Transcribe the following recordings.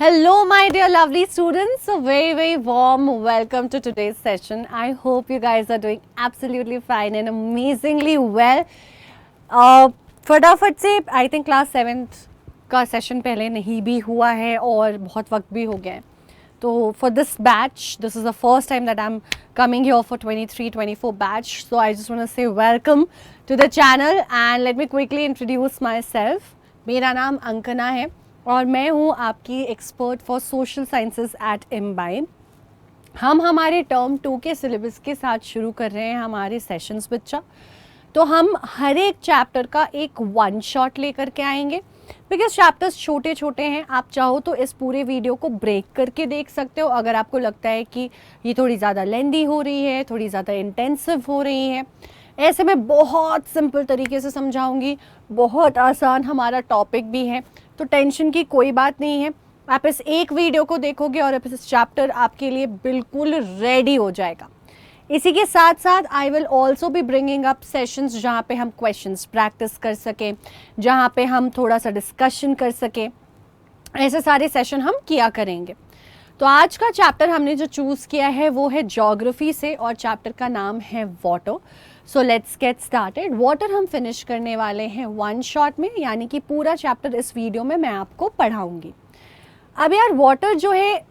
Hello, my dear lovely students. A very warm welcome to today's session. I hope you guys are doing absolutely fine and amazingly well. फटाफट से I think class 7th का session पहले नहीं भी हुआ है और बहुत वक्त भी हो गया है. तो for this batch, this is the first time that I'm coming here for 23-24 batch. So I just want to say welcome to the channel and let me quickly introduce myself. मेरा नाम अंकना है और मैं हूँ आपकी expert for social sciences at Imbibe. हम हमारे term 2 के सिलेबस के साथ शुरू कर रहे हैं हमारे सेशंस बच्चा. तो हम हर एक चैप्टर का एक वन शॉट लेकर के आएंगे बिकॉज चैप्टर्स छोटे छोटे हैं. आप चाहो तो इस पूरे वीडियो को ब्रेक करके देख सकते हो अगर आपको लगता है कि ये थोड़ी ज़्यादा लेंदी हो रही है, थोड़ी ज़्यादा इंटेंसिव हो रही है. ऐसे में बहुत सिंपल तरीके से समझाऊंगी, बहुत आसान हमारा टॉपिक भी है, तो टेंशन की कोई बात नहीं है. आप इस एक वीडियो को देखोगे और इस चैप्टर आपके लिए बिल्कुल रेडी हो जाएगा. इसी के साथ साथ I will also be bringing up sessions जहाँ पे हम क्वेश्चंस प्रैक्टिस कर सकें, जहाँ पे हम थोड़ा सा डिस्कशन कर सकें. ऐसे सारे सेशन हम किया करेंगे. तो आज का चैप्टर हमने जो चूज़ किया है वो है ज्योग्राफी से और चैप्टर का नाम है water. So let's get started. Water हम फिनिश करने वाले हैं वन शॉट में, यानी कि पूरा चैप्टर इस वीडियो में मैं आपको पढ़ाऊंगी. अब यार वाटर जो है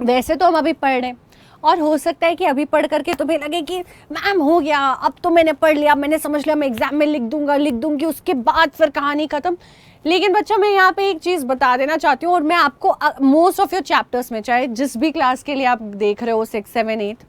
वैसे तो हम अभी पढ़ रहे हैं और हो सकता है कि अभी पढ़ करके तुम्हें लगे कि मैम हो गया, अब तो मैंने पढ़ लिया, मैंने समझ लिया, मैं एग्जाम में लिख दूंगी, उसके बाद फिर कहानी खत्म. लेकिन बच्चा मैं यहाँ पे एक चीज़ बता देना चाहती हूँ और मैं आपको मोस्ट ऑफ योर चैप्टर्स में, चाहे जिस भी क्लास के लिए आप देख रहे हो 6, 7, 8,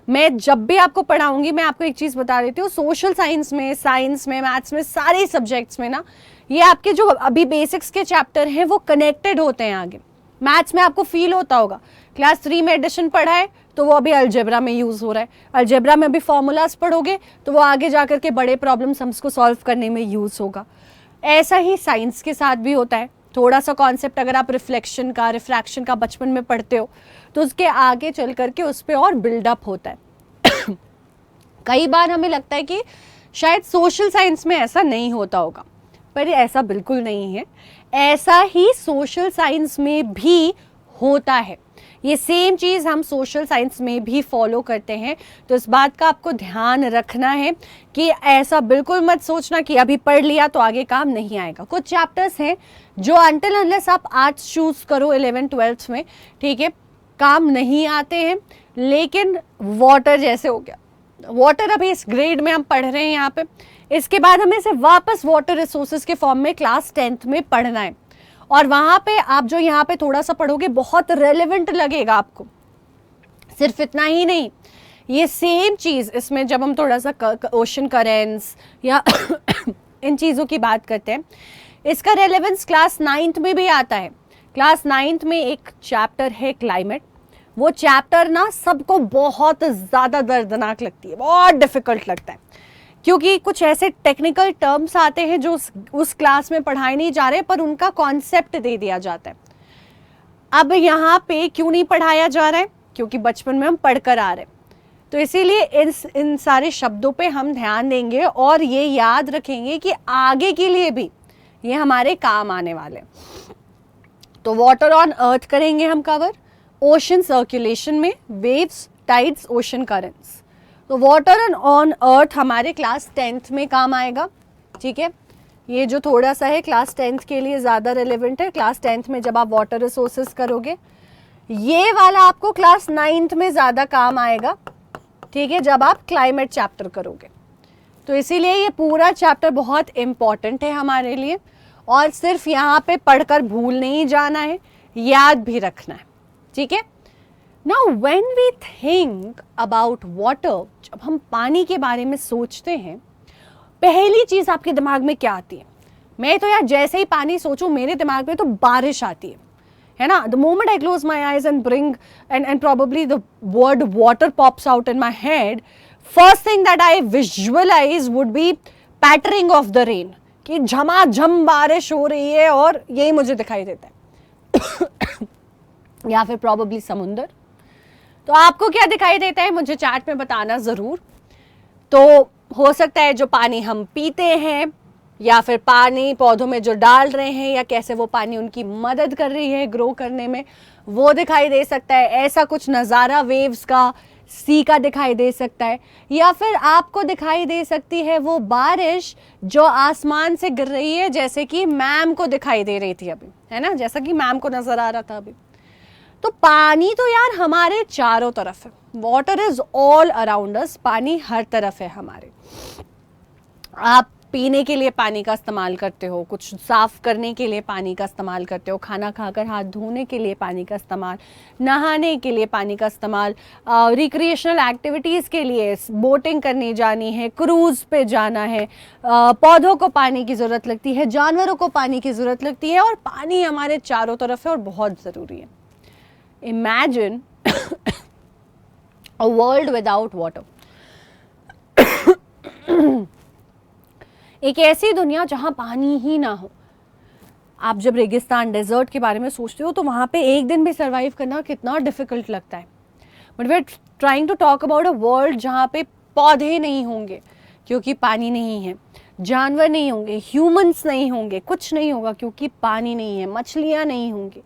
मैं जब भी आपको पढ़ाऊंगी मैं आपको एक चीज़ बता देती हूँ. सोशल साइंस में, साइंस में, मैथ्स में, सारे सब्जेक्ट्स में ना ये आपके जो अभी बेसिक्स के चैप्टर हैं वो कनेक्टेड होते हैं आगे. मैथ्स में आपको फील होता होगा क्लास 3 में एडिशन पढ़ा है तो वो अभी अलजेब्रा में यूज़ हो रहा है. अलजेब्रा में अभी फॉर्मूलाज पढ़ोगे तो वो आगे जाकर के बड़े प्रॉब्लम्स हमको सॉल्व करने में यूज़ होगा. ऐसा ही साइंस के साथ भी होता है. थोड़ा सा कॉन्सेप्ट अगर आप रिफ्लेक्शन का, रिफ्रैक्शन का बचपन में पढ़ते हो तो उसके आगे चल करके उस पर और बिल्डअप होता है. कई बार हमें लगता है कि शायद सोशल साइंस में ऐसा नहीं होता होगा, पर ऐसा बिल्कुल नहीं है. ऐसा ही सोशल साइंस में भी होता है. ये सेम चीज़ हम सोशल साइंस में भी फॉलो करते हैं. तो इस बात का आपको ध्यान रखना है कि ऐसा बिल्कुल मत सोचना कि अभी पढ़ लिया तो आगे काम नहीं आएगा. कुछ चैप्टर्स हैं जो अनटिल अनलेस आप आर्ट्स चूज़ करो 11th 12th में, ठीक है, काम नहीं आते हैं. लेकिन वाटर जैसे हो गया, वाटर अभी इस ग्रेड में हम पढ़ रहे हैं यहाँ पे, इसके बाद हमें इसे वापस वाटर रिसोर्सेज के फॉर्म में क्लास 10th में पढ़ना है. और वहाँ पे आप जो यहाँ पे थोड़ा सा पढ़ोगे बहुत रेलेवेंट लगेगा आपको. सिर्फ इतना ही नहीं, ये सेम चीज़ इसमें जब हम थोड़ा सा ओशन करेंट्स या इन चीज़ों की बात करते हैं, इसका रेलेवेंस क्लास 9th में भी आता है. क्लास 9th में एक चैप्टर है क्लाइमेट. वो चैप्टर ना सबको बहुत ज़्यादा दर्दनाक लगती है, बहुत डिफ़िकल्ट लगता है, क्योंकि कुछ ऐसे टेक्निकल टर्म्स आते हैं जो उस क्लास में पढ़ाए नहीं जा रहे पर उनका कॉन्सेप्ट दे दिया जाता है. अब यहाँ पे क्यों नहीं पढ़ाया जा रहा है? क्योंकि बचपन में हम पढ़कर आ रहे हैं. तो इसीलिए इन सारे शब्दों पे हम ध्यान देंगे और ये याद रखेंगे कि आगे के लिए भी ये हमारे काम आने वाले. तो वाटर ऑन अर्थ करेंगे हम कवर. ओशन सर्कुलेशन में वेव्स, टाइड्स, ओशन करंट्स. तो वाटर ऑन अर्थ हमारे क्लास 10th में काम आएगा. ठीक है, ये जो थोड़ा सा है क्लास 10th के लिए ज़्यादा रेलेवेंट है. क्लास 10th में जब आप वाटर रिसोर्सेज करोगे, ये वाला आपको क्लास 9th में ज़्यादा काम आएगा. ठीक है, जब आप क्लाइमेट चैप्टर करोगे. तो इसीलिए ये पूरा चैप्टर बहुत इम्पॉर्टेंट है हमारे लिए और सिर्फ यहाँ पे पढ़कर भूल नहीं जाना है, याद भी रखना है. ठीक है. Now when we think about water, जब हम पानी के बारे में सोचते हैं, पहली चीज़ आपके दिमाग में क्या आती है? मैं तो यार जैसे ही पानी सोचूं मेरे दिमाग में तो बारिश आती है ना. The moment I close my eyes and bring and probably the word water pops out in my head, first thing that I visualize would be pattering of the rain, कि झमाझम बारिश हो रही है और यही मुझे दिखाई देता है. या फिर probably समुंदर. तो आपको क्या दिखाई देता है मुझे चैट में बताना ज़रूर. तो हो सकता है जो पानी हम पीते हैं, या फिर पानी पौधों में जो डाल रहे हैं या कैसे वो पानी उनकी मदद कर रही है ग्रो करने में, वो दिखाई दे सकता है। ऐसा कुछ नज़ारा वेव्स का, सी का दिखाई दे सकता है। या फिर आपको दिखाई दे सकती है वो बारिश जो आसमान से गिर रही है, जैसे कि मैम को दिखाई दे रही थी अभी, है ना, जैसा कि मैम को नज़र आ रहा था अभी। तो पानी तो यार हमारे चारों तरफ है, water is all around us, पानी हर तरफ है हमारे। आप पीने के लिए पानी का इस्तेमाल करते हो, कुछ साफ करने के लिए पानी का इस्तेमाल करते हो, खाना खाकर हाथ धोने के लिए पानी का इस्तेमाल, नहाने के लिए पानी का इस्तेमाल, रिक्रिएशनल एक्टिविटीज़ के लिए, बोटिंग करने जानी है, क्रूज़ पे जाना है, पौधों को पानी की ज़रूरत लगती है, जानवरों को पानी की ज़रूरत लगती है, और पानी हमारे चारों तरफ है और बहुत ज़रूरी है। Imagine a world without water, एक ऐसी दुनिया जहां पानी ही ना हो। आप जब रेगिस्तान, डेजर्ट के बारे में सोचते हो तो वहां पे एक दिन भी सरवाइव करना कितना डिफिकल्ट लगता है। But we are trying to talk about a world जहां पे पौधे नहीं होंगे क्योंकि पानी नहीं है, जानवर नहीं होंगे, ह्यूमंस नहीं होंगे, कुछ नहीं होगा क्योंकि पानी नहीं है, मछलियां नहीं होंगी।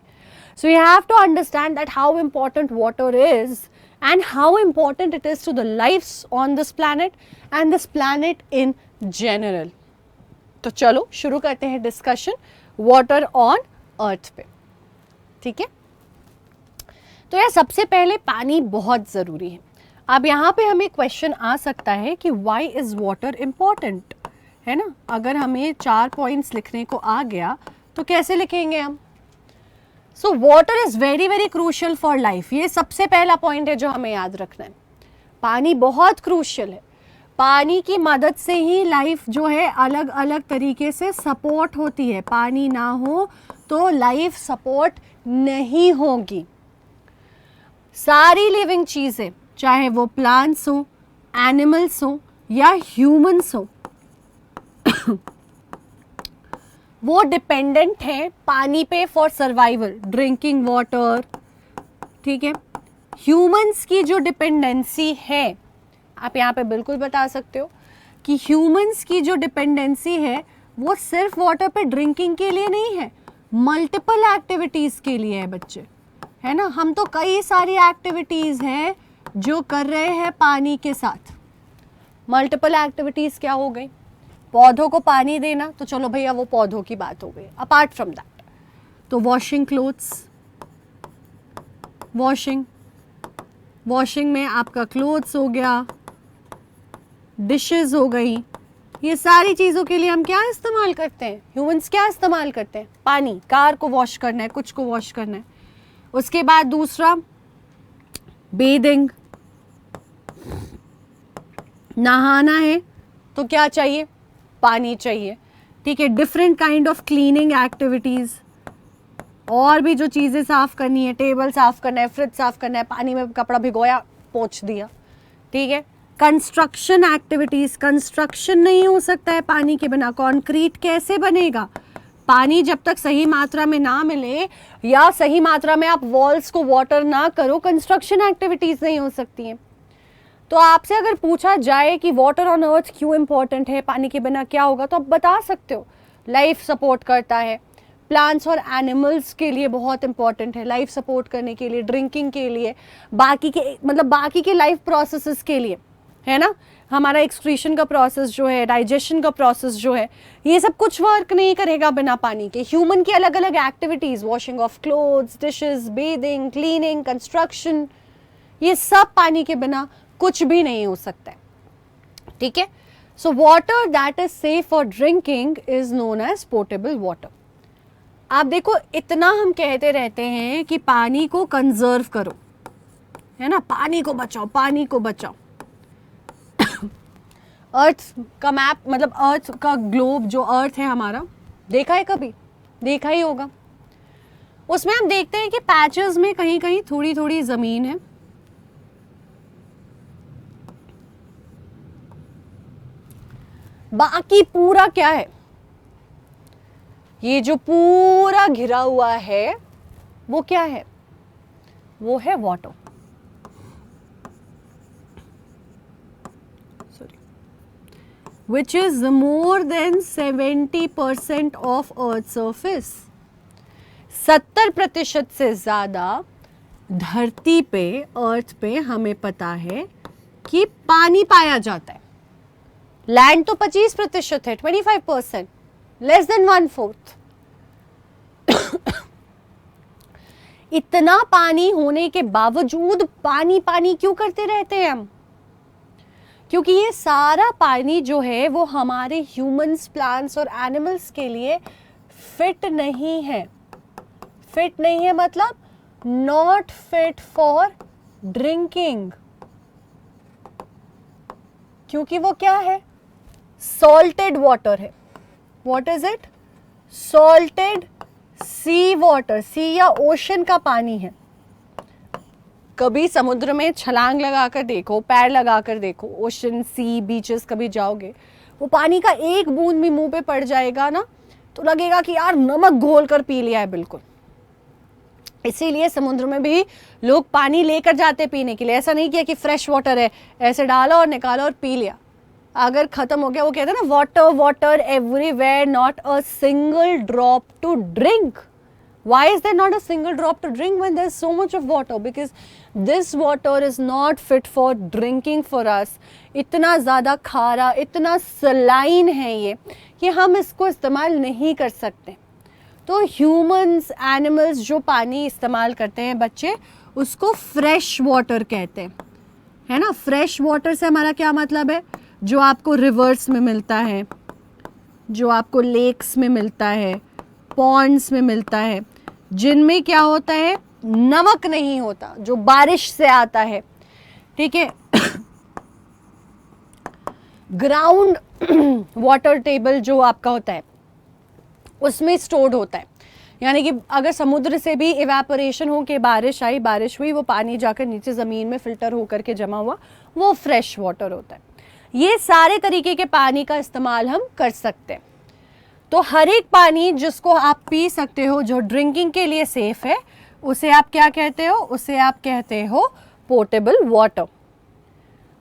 So you have to understand that how important water is and how important it is to the lives on this planet and this planet in general. तो चलो शुरू करते हैं डिस्कशन वाटर ऑन अर्थ पे, ठीक है। तो यार सबसे पहले पानी बहुत ज़रूरी है। अब यहाँ पे हमें क्वेश्चन आ सकता है कि वाई इज़ वाटर इम्पॉर्टेंट, है ना। अगर हमें 4 पॉइंट्स लिखने को आ गया तो कैसे लिखेंगे हम। So water is very very crucial for life, ये सबसे पहला पॉइंट है जो हमें याद रखना है। पानी बहुत क्रूशियल है, पानी की मदद से ही लाइफ जो है अलग अलग तरीके से सपोर्ट होती है। पानी ना हो तो लाइफ सपोर्ट नहीं होगी। सारी लिविंग चीज़ें, चाहे वो प्लांट्स हो, एनिमल्स हो या ह्यूमंस हो, वो डिपेंडेंट है पानी पे फॉर सर्वाइवल, ड्रिंकिंग वाटर, ठीक है। ह्यूमंस की जो डिपेंडेंसी है, आप यहाँ पे बिल्कुल बता सकते हो कि ह्यूमंस की जो डिपेंडेंसी है वो सिर्फ वाटर पे ड्रिंकिंग के लिए नहीं है, मल्टीपल एक्टिविटीज़ के लिए है बच्चे, है ना। हम तो कई सारी एक्टिविटीज़ हैं जो कर रहे हैं पानी के साथ। मल्टीपल एक्टिविटीज़ क्या हो गई, पौधों को पानी देना, तो चलो भैया वो पौधों की बात हो गई। अपार्ट फ्रॉम दैट तो वॉशिंग क्लोथ्स, वॉशिंग में आपका क्लोथ्स हो गया, डिशेस हो गई, ये सारी चीज़ों के लिए हम क्या इस्तेमाल करते हैं, ह्यूमंस क्या इस्तेमाल करते हैं, पानी। कार को वॉश करना है, कुछ को वॉश करना है। उसके बाद दूसरा बेदिंग, नहाना है तो क्या चाहिए, पानी चाहिए, ठीक है। Different kind of cleaning activities, और भी जो चीज़ें साफ़ करनी है, टेबल साफ़ करना है, फ्रिज साफ़ करना है, पानी में कपड़ा भिगोया, पोंछ दिया, ठीक है। कंस्ट्रक्शन एक्टिविटीज़, कंस्ट्रक्शन नहीं हो सकता है पानी के बिना। कंक्रीट कैसे बनेगा, पानी जब तक सही मात्रा में ना मिले या सही मात्रा में आप वॉल्स को वाटर ना करो, कंस्ट्रक्शन एक्टिविटीज़ नहीं हो सकती हैं। तो आपसे अगर पूछा जाए कि वाटर ऑन अर्थ क्यों इम्पोर्टेंट है, पानी के बिना क्या होगा, तो आप बता सकते हो लाइफ सपोर्ट करता है, प्लांट्स और एनिमल्स के लिए बहुत इंपॉर्टेंट है, लाइफ सपोर्ट करने के लिए, ड्रिंकिंग के लिए, बाकी के लाइफ प्रोसेसेस के लिए, है ना। हमारा एक्सक्रीशन का प्रोसेस जो है, डाइजेशन का प्रोसेस जो है, ये सब कुछ वर्क नहीं करेगा बिना पानी के। ह्यूमन की अलग अलग activities, washing of clothes, dishes, bathing, cleaning, construction, ये सब पानी के बिना कुछ भी नहीं हो सकता है, ठीक है। So water that is safe for drinking is known as portable water. आप देखो, इतना हम कहते रहते हैं कि पानी को कंजर्व करो, है ना, पानी को बचाओ, पानी को बचाओ। अर्थ का मैप, मतलब अर्थ का ग्लोब, जो अर्थ है हमारा, देखा है कभी, देखा ही होगा। उसमें हम देखते हैं कि पैचेस में कहीं कहीं थोड़ी थोड़ी ज़मीन है, बाकी पूरा क्या है, ये जो पूरा घिरा हुआ है वो क्या है, वो है water. which is more than 70% of earth surface. 70% से ज़्यादा धरती पे, अर्थ पे हमें पता है कि पानी पाया जाता है. लैंड तो 25% है, 25%, लेस देन 1/4. इतना पानी होने के बावजूद पानी पानी क्यों करते रहते हैं हम? क्योंकि ये सारा पानी जो है वो हमारे ह्यूमंस, प्लांट्स और एनिमल्स के लिए फिट नहीं है. फिट नहीं है मतलब नॉट फिट फॉर ड्रिंकिंग. क्योंकि वो क्या है? सॉल्टेड वाटर है. What is it? Salted sea water. Sea या ओशन का पानी है. कभी समुद्र में छलांग लगाकर देखो, पैर लगाकर देखो, ओशन, सी, बीचेस कभी जाओगे, वो पानी का एक बूंद भी मुंह पे पड़ जाएगा ना तो लगेगा कि यार नमक घोल कर पी लिया है बिल्कुल. इसीलिए समुद्र में भी लोग पानी लेकर जाते पीने के लिए. ऐसा नहीं किया कि फ्रेश वाटर है, ऐसे डाला और निकाला और पी लिया. अगर खत्म हो गया, वो कहते हैं ना water water everywhere, not a single drop to drink. Why is there not a single drop to drink when there's so much of water? Because this water is not fit for drinking for us. इतना ज़्यादा खारा, इतना saline है ये कि हम इसको इस्तेमाल नहीं कर सकते. तो ह्यूमंस, एनिमल्स जो पानी इस्तेमाल करते हैं बच्चे, उसको फ्रेश वाटर कहते हैं, है ना. फ्रेश वाटर से हमारा क्या मतलब है? जो आपको रिवर्स में मिलता है, जो आपको लेक्स में मिलता है, पॉन्ड्स में मिलता है, जिनमें क्या होता है? नमक नहीं होता, जो बारिश से आता है. ठीक है. ग्राउंड वाटर टेबल जो आपका होता है उसमें स्टोर्ड होता है. यानी कि अगर समुद्र से भी इवेपोरेशन हो के बारिश आई, बारिश हुई, वो पानी जाकर नीचे ज़मीन में फिल्टर होकर के जमा हुआ, वो फ्रेश वाटर होता है. ये सारे तरीके के पानी का इस्तेमाल हम कर सकते हैं. तो हर एक पानी जिसको आप पी सकते हो, जो ड्रिंकिंग के लिए सेफ है, उसे आप क्या कहते हो? उसे आप कहते हो पोर्टेबल वाटर.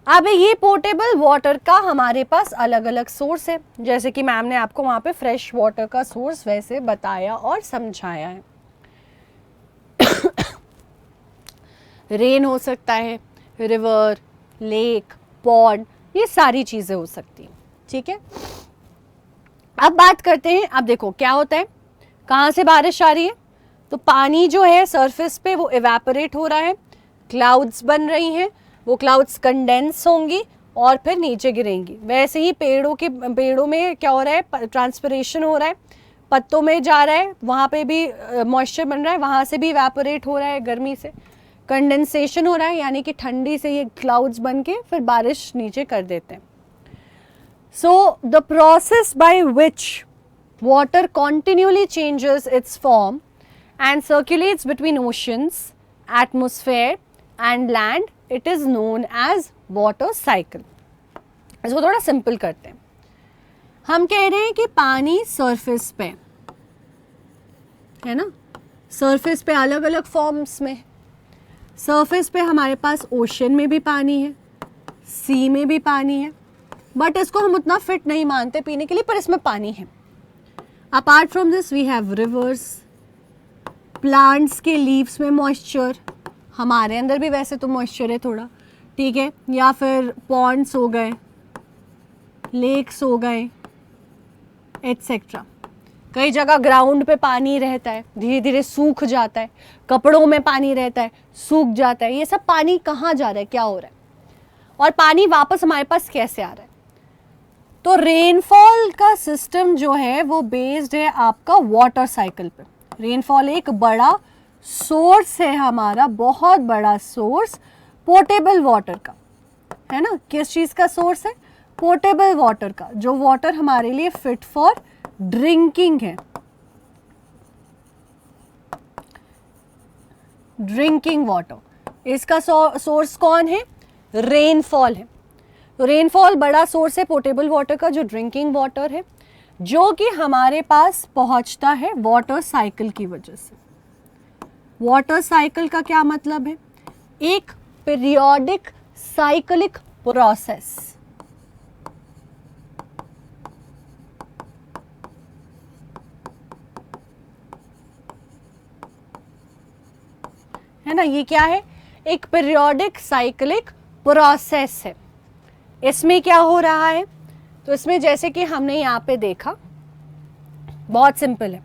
अब ये पोर्टेबल वाटर का हमारे पास अलग अलग सोर्स है, जैसे कि मैम ने आपको वहाँ पे फ्रेश वाटर का सोर्स वैसे बताया और समझाया है. रेन हो सकता है, रिवर, लेक, पॉन्ड, ये सारी चीज़ें हो सकती हैं. ठीक है. अब बात करते हैं. अब देखो क्या होता है, कहाँ से बारिश आ रही है? तो पानी जो है सरफेस पे वो इवेपोरेट हो रहा है, क्लाउड्स बन रही हैं, वो क्लाउड्स कंडेंस होंगी और फिर नीचे गिरेंगी. वैसे ही पेड़ों में क्या हो रहा है? ट्रांसपिरेशन हो रहा है, पत्तों में जा रहा है, वहाँ पे भी मॉइस्चर बन रहा है, वहाँ से भी इवेपोरेट हो रहा है गर्मी से. कंडेंसेशन हो रहा है, यानी कि ठंडी से ये क्लाउड्स बन के फिर बारिश नीचे कर देते हैं. So the process by which water continually changes its form and circulates between oceans, atmosphere and land, it is known as water cycle. इसको थोड़ा सिंपल करते हैं. हम कह रहे हैं कि पानी सरफेस पे है ना, सरफेस पे अलग अलग फॉर्म्स में. सरफेस पे हमारे पास ओशन में भी पानी है, सी में भी पानी है, बट इसको हम उतना फिट नहीं मानते पीने के लिए, पर इसमें पानी है. Apart from this we have rivers, plants के लीव्स में मॉइस्चर, हमारे अंदर भी वैसे तो मॉइस्चर है थोड़ा. ठीक है. या फिर पॉन्ड्स हो गए, लेक्स हो गए, एटसेट्रा. कई जगह ग्राउंड पे पानी रहता है, धीरे धीरे सूख जाता है. कपड़ों में पानी रहता है, सूख जाता है. ये सब पानी कहाँ जा रहा है, क्या हो रहा है, और पानी वापस हमारे पास कैसे आ रहा है? तो रेनफॉल का सिस्टम जो है वो बेस्ड है आपका वाटर साइकिल पे. रेनफॉल एक बड़ा सोर्स है हमारा, बहुत बड़ा सोर्स पोर्टेबल वाटर का, है ना. किस चीज़ का सोर्स है? पोर्टेबल वाटर का, जो वाटर हमारे लिए फिट फॉर ड्रिंकिंग है. ड्रिंकिंग वाटर, इसका सोर्स कौन है? रेनफॉल है. तो रेनफॉल बड़ा सोर्स है पोर्टेबल वाटर का, जो ड्रिंकिंग वाटर है, जो कि हमारे पास पहुंचता है वाटर साइकिल की वजह से. वाटर साइकिल का क्या मतलब है? एक पीरियोडिक साइक्लिक प्रोसेस. है ना, ये क्या है, एक पीरियोडिक साइक्लिक प्रोसेस है। इसमें क्या हो रहा है, तो इसमें जैसे कि हमने यहाँ पे देखा, बहुत सिंपल है,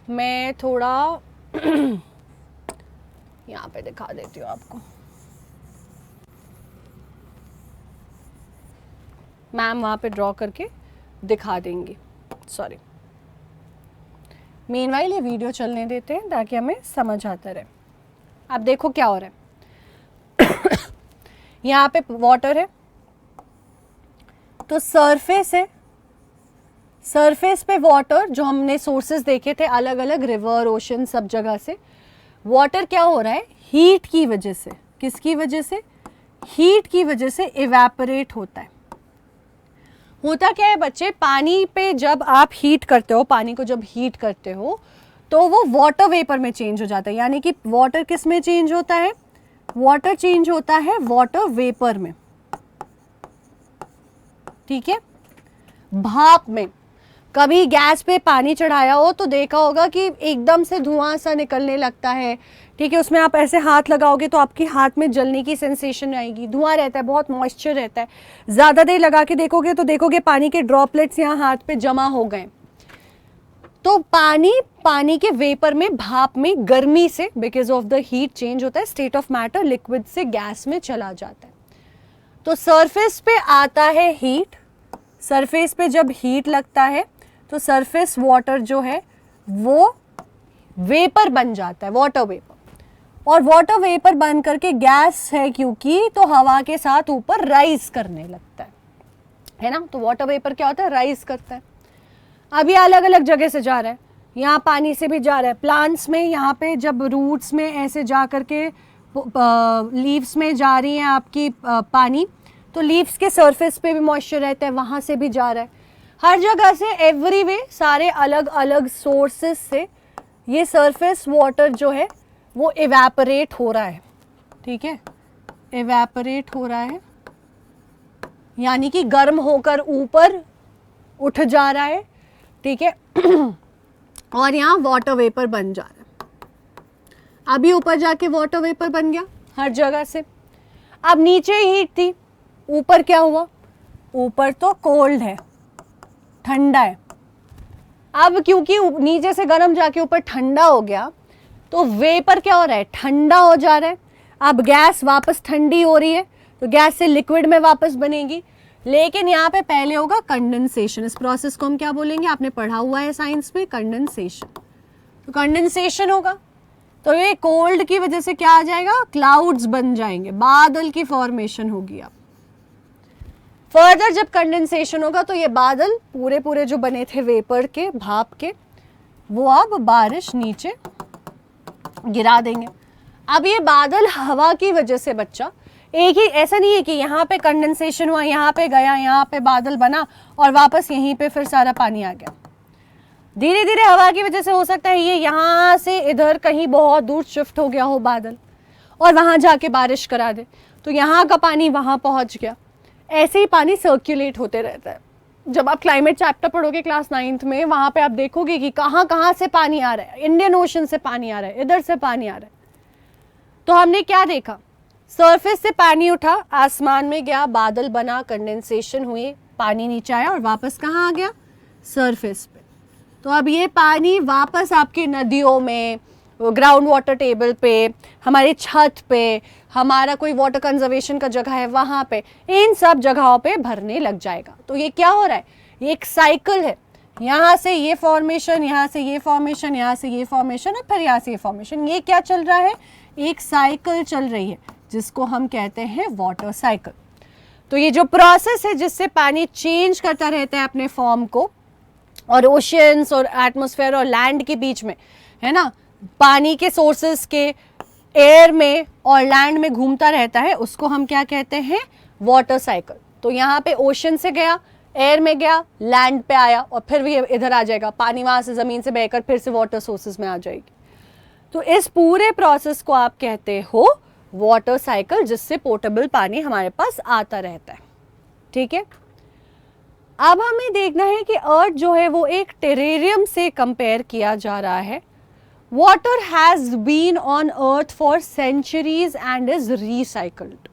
मैं थोड़ा यहाँ पे दिखा देती हूँ आपको। मैम वहाँ पे ड्रॉ करके दिखा देंगी, सॉरी। मीनवाइल ये वीडियो चलने देते हैं ताकि हमें समझ आता रहे। अब देखो क्या हो रहा है यहाँ पे वाटर है, तो सरफेस है, सरफेस पे वाटर, जो हमने सोर्सेस देखे थे अलग अलग, रिवर, ओशन, सब जगह से वाटर क्या हो रहा है, हीट की वजह से, किसकी वजह से, हीट की वजह से इवेपोरेट होता है। होता क्या है बच्चे, पानी पे जब आप हीट करते हो, पानी को जब हीट करते हो तो वो वाटर वेपर में चेंज हो जाता है। यानी कि वाटर किस में चेंज होता है, वाटर चेंज होता है वाटर वेपर में, ठीक है, भाप में। कभी गैस पे पानी चढ़ाया हो तो देखा होगा कि एकदम से धुआं सा निकलने लगता है, ठीक है, उसमें आप ऐसे हाथ लगाओगे तो आपके हाथ में जलने की सेंसेशन आएगी, धुआं रहता है, बहुत मॉइस्चर रहता है। ज़्यादा देर लगा के देखोगे तो देखोगे पानी के ड्रॉपलेट्स यहाँ हाथ पे जमा हो गए। तो पानी के वेपर में, भाप में, गर्मी से, because of the heat change होता है, स्टेट ऑफ मैटर लिक्विड से गैस में चला जाता है। तो सरफेस पे आता है हीट, सरफेस पे जब हीट लगता है तो सरफेस वाटर जो है वो वेपर बन जाता है, वाटर वेपर। और वाटर वेपर बन करके गैस है क्योंकि, तो हवा के साथ ऊपर राइज करने लगता है ना। तो वाटर वेपर क्या होता है, राइज करता है। अब ये अलग अलग जगह से जा रहा है, यहाँ पानी से भी जा रहा है, प्लांट्स में, यहाँ पे जब रूट्स में ऐसे जा करके लीव्स में जा रही है आपकी पानी, तो लीव्स के सरफेस पे भी मॉइस्चर रहता है, वहाँ से भी जा रहा है। हर जगह से, एवरीवे, सारे अलग अलग सोर्सेस से ये सरफेस वाटर जो है वो इवेपोरेट हो रहा है, ठीक है, इवेपोरेट हो रहा है, यानी कि गर्म होकर ऊपर उठ जा रहा है, ठीक है और यहाँ वाटर वेपर बन जा रहा है। अभी ऊपर जाके वाटर वेपर बन गया हर जगह से। अब नीचे हीट थी, ऊपर क्या हुआ, ऊपर तो कोल्ड है, ठंडा है। अब क्योंकि नीचे से गर्म जाके ऊपर ठंडा हो गया तो वेपर क्या हो रहा है, ठंडा हो जा रहा है। अब गैस वापस ठंडी हो रही है तो गैस से लिक्विड में वापस बनेगी। लेकिन यहाँ पे पहले होगा कंडेंसेशन। इस प्रोसेस को हम क्या बोलेंगे, आपने पढ़ा हुआ है साइंस में, कंडेंसेशन। तो कंडेंसेशन होगा तो ये कोल्ड की वजह से क्या आ जाएगा, क्लाउड्स बन जाएंगे, बादल की फॉर्मेशन होगी। अब फर्दर जब कंडेंसेशन होगा तो ये बादल पूरे जो बने थे वेपर के, भाप के, वो अब बारिश नीचे गिरा देंगे। अब ये बादल हवा की वजह से, बच्चा एक ही, ऐसा नहीं है कि यहाँ पे कंडेंसेशन हुआ, यहाँ पे गया, यहाँ पे बादल बना और वापस यहीं पे फिर सारा पानी आ गया। धीरे धीरे हवा की वजह से हो सकता है ये यहाँ से इधर कहीं बहुत दूर शिफ्ट हो गया हो बादल और वहाँ जाके बारिश करा दे, तो यहाँ का पानी वहाँ पहुँच गया। ऐसे ही पानी सर्कुलेट होते रहता है। जब आप क्लाइमेट चैप्टर पढ़ोगे क्लास 9th में, वहाँ पे आप देखोगे कि कहाँ से पानी आ रहा है, इंडियन ओशन से पानी आ रहा है, इधर से पानी आ रहा है। तो हमने क्या देखा, सरफेस से पानी उठा, आसमान में गया, बादल बना, कंडेंसेशन हुई, पानी नीचे आया और वापस कहाँ आ गया, सरफेस पे। तो अब ये पानी वापस आपकी नदियों में, ग्राउंड वाटर टेबल पे, हमारे छत पे, हमारा कोई वाटर कंजर्वेशन का जगह है वहाँ पे, इन सब जगहों पे भरने लग जाएगा। तो ये क्या हो रहा है, ये एक साइकिल है, यहाँ से ये फॉर्मेशन, यहाँ से ये फॉर्मेशन, यहाँ से ये फॉर्मेशन और फिर यहाँ से ये फॉर्मेशन। ये क्या चल रहा है, एक साइकिल चल रही है जिसको हम कहते हैं वाटर साइकिल। तो ये जो प्रोसेस है जिससे पानी चेंज करता रहता है अपने फॉर्म को, और ओशियंस और एटमॉस्फेयर और लैंड के बीच में, है ना, पानी के सोर्सेस के एयर में और लैंड में घूमता रहता है, उसको हम क्या कहते हैं, वाटर साइकिल। तो यहाँ पे ओशन से गया, एयर में गया, लैंड पे आया और फिर भी इधर आ जाएगा, पानी वहाँ से ज़मीन से बहकर फिर से वाटर सोर्सेज में आ जाएगी। तो इस पूरे प्रोसेस को आप कहते हो वाटर साइकिल, जिससे पोर्टेबल पानी हमारे पास आता रहता है, ठीक है। अब हमें देखना है कि अर्थ जो है वो एक टेरेरियम से कंपेयर किया जा रहा है, Water has been on earth for centuries and is recycled.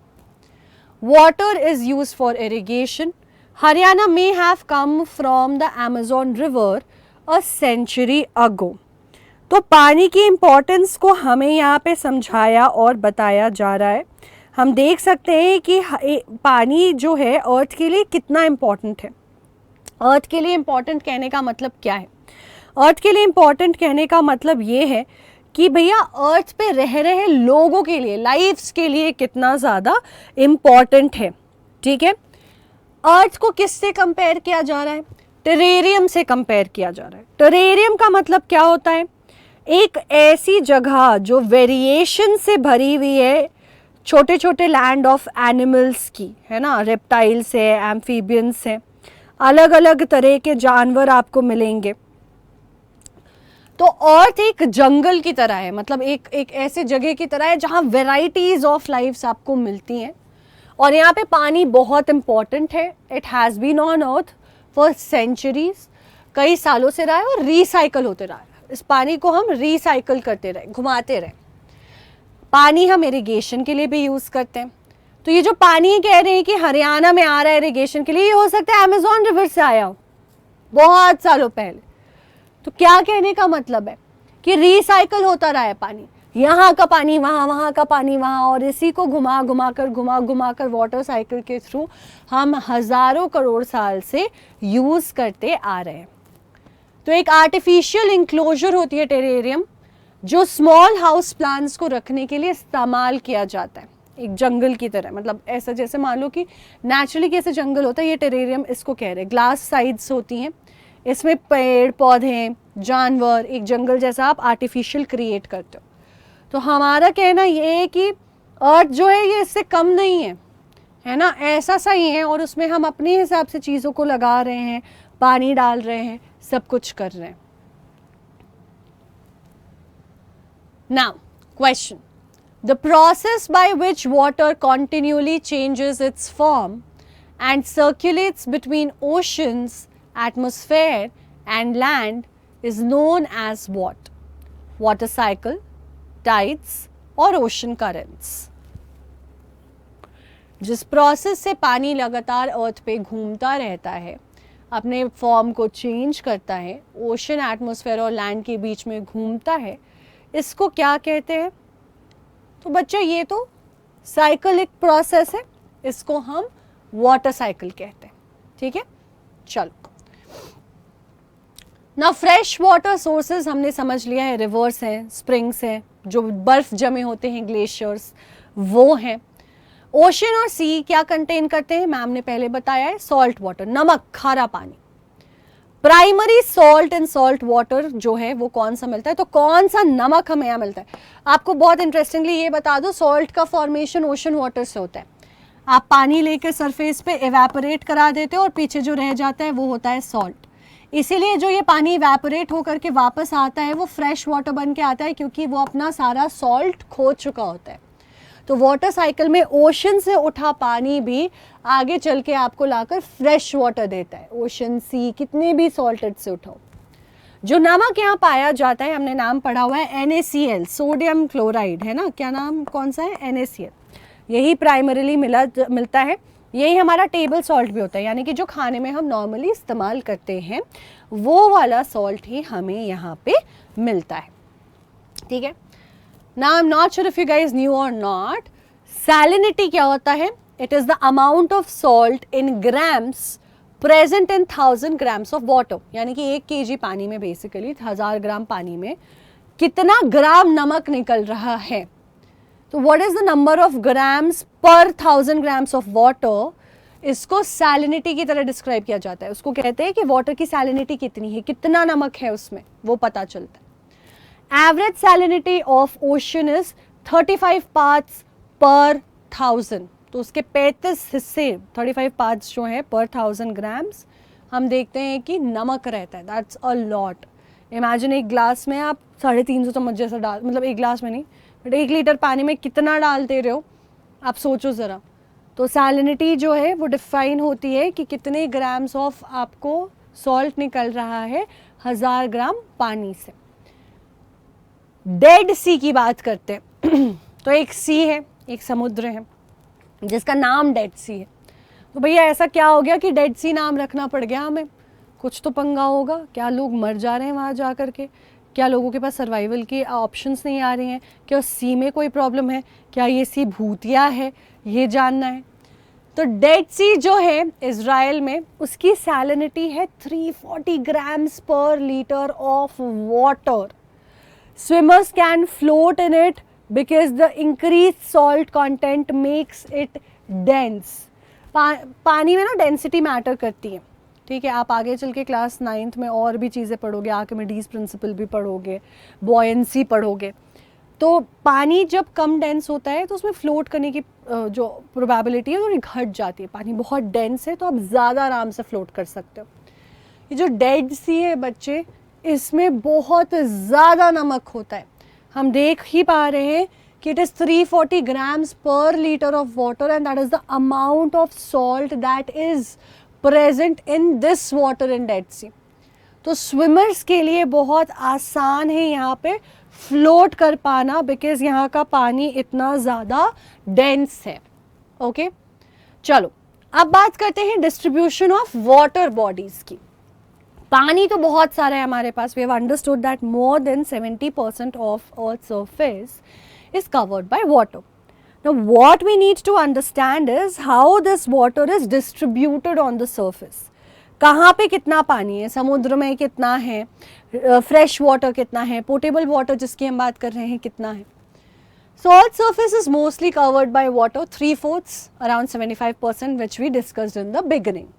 Water is used for irrigation. Haryana may have come from the Amazon River a century ago. तो पानी की इम्पोर्टेंस को हमें यहाँ पे समझाया और बताया जा रहा है. हम देख सकते हैं कि पानी जो है अर्थ के लिए कितना इम्पोर्टेंट है. अर्थ के लिए इम्पोर्टेंट कहने का मतलब क्या है? अर्थ के लिए इम्पोर्टेंट कहने का मतलब ये है कि भैया अर्थ पे रह रहे लोगों के लिए, लाइफ्स के लिए कितना ज़्यादा इम्पॉर्टेंट है. ठीक है. अर्थ को किससे कंपेयर किया जा रहा है? टेरेरियम से कंपेयर किया जा रहा है. टेरेरियम का मतलब क्या होता है? एक ऐसी जगह जो वेरिएशन से भरी हुई है, छोटे छोटे लैंड ऑफ एनिमल्स की, है ना. रेप्टाइल्स है, एम्फीबियंस है, अलग अलग तरह के जानवर आपको मिलेंगे. तो अर्थ एक जंगल की तरह है, मतलब एक ऐसे जगह की तरह है जहाँ वेराइटीज ऑफ लाइफ्स आपको मिलती हैं. और यहाँ पे पानी बहुत इंपॉर्टेंट है. It has been on earth for centuries, कई सालों से रहा है और रिसाइकल होते रहा है. इस पानी को हम रिसाइकल करते रहे, घुमाते रहे. पानी हम इरिगेशन के लिए भी यूज़ करते हैं. तो ये जो पानी कह रहे हैं कि हरियाणा में आ रहा है इरिगेशन के लिए, ये हो सकता है अमेजॉन रिवर से आया हो बहुत सालों पहले. तो क्या कहने का मतलब है कि रिसाइकल होता रहा है पानी. यहाँ का पानी वहाँ, वहाँ का पानी वहाँ, और इसी को घुमा घुमा कर वाटर साइकिल के थ्रू हम हज़ारों करोड़ साल से यूज़ करते आ रहे हैं. तो एक आर्टिफिशियल इंक्लोजर होती है टेरेरियम, जो स्मॉल हाउस प्लांट्स को रखने के लिए इस्तेमाल किया जाता है. एक जंगल की तरह, मतलब ऐसा जैसे मान लो कि नेचुरली कैसे जंगल होता है, ये टेरेरियम इसको कह रहे हैं. ग्लास साइड्स होती हैं, इसमें पेड़ पौधे जानवर, एक जंगल जैसा आप आर्टिफिशियल क्रिएट करते हो. तो हमारा कहना ये है कि अर्थ जो है ये इससे कम नहीं है ना, ऐसा सा ही है. और उसमें हम अपने हिसाब से चीज़ों को लगा रहे हैं, पानी डाल रहे हैं, सब कुछ कर रहे हैं. Now, question. The process by which water continually changes its form and circulates between oceans, atmosphere and land is known as what? Water cycle, tides और ocean currents. जिस प्रोसेस से पानी लगातार अर्थ पे घूमता रहता है, अपने फॉर्म को चेंज करता है, ओशन, एटमॉस्फेयर और लैंड के बीच में घूमता है, इसको क्या कहते हैं? तो बच्चों ये तो साइकिलिक प्रोसेस है, इसको हम वाटर साइकिल कहते हैं. ठीक है. चलो, ना फ्रेश वाटर सोर्सेज हमने समझ लिया है, रिवर्स हैं, स्प्रिंग्स हैं, जो बर्फ जमे होते हैं, ग्लेशियर्स वो हैं. ओशन और सी क्या कंटेन करते हैं? मैम ने पहले बताया है, सॉल्ट वाटर, नमक, खारा पानी. Primary salt in salt water जो है वो कौन सा मिलता है? तो कौन सा नमक हमें यहाँ मिलता है? आपको बहुत इंटरेस्टिंगली ये बता दो, सॉल्ट का फॉर्मेशन ओशन वाटर से होता है. आप पानी लेकर सरफेस पे एवेपोरेट करा देते हो और पीछे जो रह जाता है वो होता है सॉल्ट. इसीलिए जो ये पानी इवेपोरेट होकर के वापस आता है वो फ्रेश वाटर बन के आता है, क्योंकि वो अपना सारा सॉल्ट खो चुका होता है. तो वाटर साइकिल में ओशन से उठा पानी भी आगे चल के आपको लाकर फ्रेश वाटर देता है. ओशन, सी, कितने भी सॉल्टेड से उठाओ. जो नमक यहाँ पाया जाता है, हमने नाम पढ़ा हुआ है NaCl, सोडियम क्लोराइड, है ना. क्या नाम कौन सा है? NaCl. यही प्राइमरीली मिलता है. यही हमारा टेबल सॉल्ट भी होता है, यानी कि जो खाने में हम नॉर्मली इस्तेमाल करते हैं वो वाला सॉल्ट ही हमें यहाँ पे मिलता है. ठीक है. Now I'm not sure if you guys knew or not, salinity क्या होता है? It is the amount of salt in grams present in 1000 grams of water. यानी कि 1 kg पानी में बेसिकली 1000 ग्राम पानी में कितना ग्राम नमक निकल रहा है. तो what is the number of grams per 1000 grams of water? इसको salinity की तरह डिस्क्राइब किया जाता है. उसको कहते हैं कि वाटर की salinity कितनी है, कितना नमक है उसमें, वो पता चलता है. Average salinity of ocean is 35 parts per 1000. तो उसके 35 हिस्से, 35 पार्ट्स जो है पर 1000 ग्राम्स, हम देखते हैं कि नमक रहता है. That's a lot. इमेजिन एक ग्लास में आप 350 चम्मच जैसा डाल, मतलब एक ग्लास में नहीं बट 1 लीटर पानी में कितना डालते रहे हो, आप सोचो ज़रा. तो सैलिनिटी जो है वो डिफाइन होती है कि कितने ग्राम्स ऑफ आपको सॉल्ट निकल रहा है 1000 ग्राम पानी से. डेड सी की बात करते हैं तो एक सी है, एक समुद्र है जिसका नाम डेड सी है। तो भैया ऐसा क्या हो गया कि डेड सी नाम रखना पड़ गया हमें? कुछ तो पंगा होगा। क्या लोग मर जा रहे हैं वहाँ जा कर के? क्या लोगों के पास सर्वाइवल के ऑप्शंस नहीं आ रहे हैं? क्या उस सी में कोई प्रॉब्लम है? क्या ये सी भूतिया है? ये जानना है। तो डेड सी जो है इज़राइल में, उसकी सैलिनिटी है 340 grams per litre of water. Swimmers can float in it because the increase salt content makes it dense. पानी में ना डेंसिटी मैटर करती है, ठीक है। आप आगे चल के क्लास 9th में और भी चीज़ें पढ़ोगे, आर्किमिडीज प्रिंसिपल भी पढ़ोगे, बॉयंसी पढ़ोगे। तो पानी जब कम डेंस होता है तो उसमें फ्लोट करने की जो प्रोबेबिलिटी है थोड़ी घट जाती है। पानी बहुत डेंस है तो आप ज़्यादा आराम से फ्लोट कर सकते हो। ये जो डेड सी है बच्चे, इसमें बहुत ज़्यादा नमक होता है। हम देख ही पा रहे हैं कि it is 340 grams per litre of water and that is the amount of salt that is present in this water in Dead Sea. तो स्विमर्स के लिए बहुत आसान है यहाँ पे फ्लोट कर पाना, बिकॉज यहाँ का पानी इतना ज़्यादा डेंस है। ओके, चलो अब बात करते हैं डिस्ट्रीब्यूशन ऑफ वाटर बॉडीज़ की। पानी तो बहुत सारा है हमारे पास। We have understood that more than 70% of earth surface is covered by water. Now what we need to understand is how this water is distributed on the surface. कहाँ पे कितना पानी है, समुद्र में कितना है, फ्रेश वाटर कितना है, पोटेबल वाटर जिसकी हम बात कर रहे हैं कितना है। So Earth's surface is mostly covered by water, 3/4, around 75%, which we discussed in the beginning.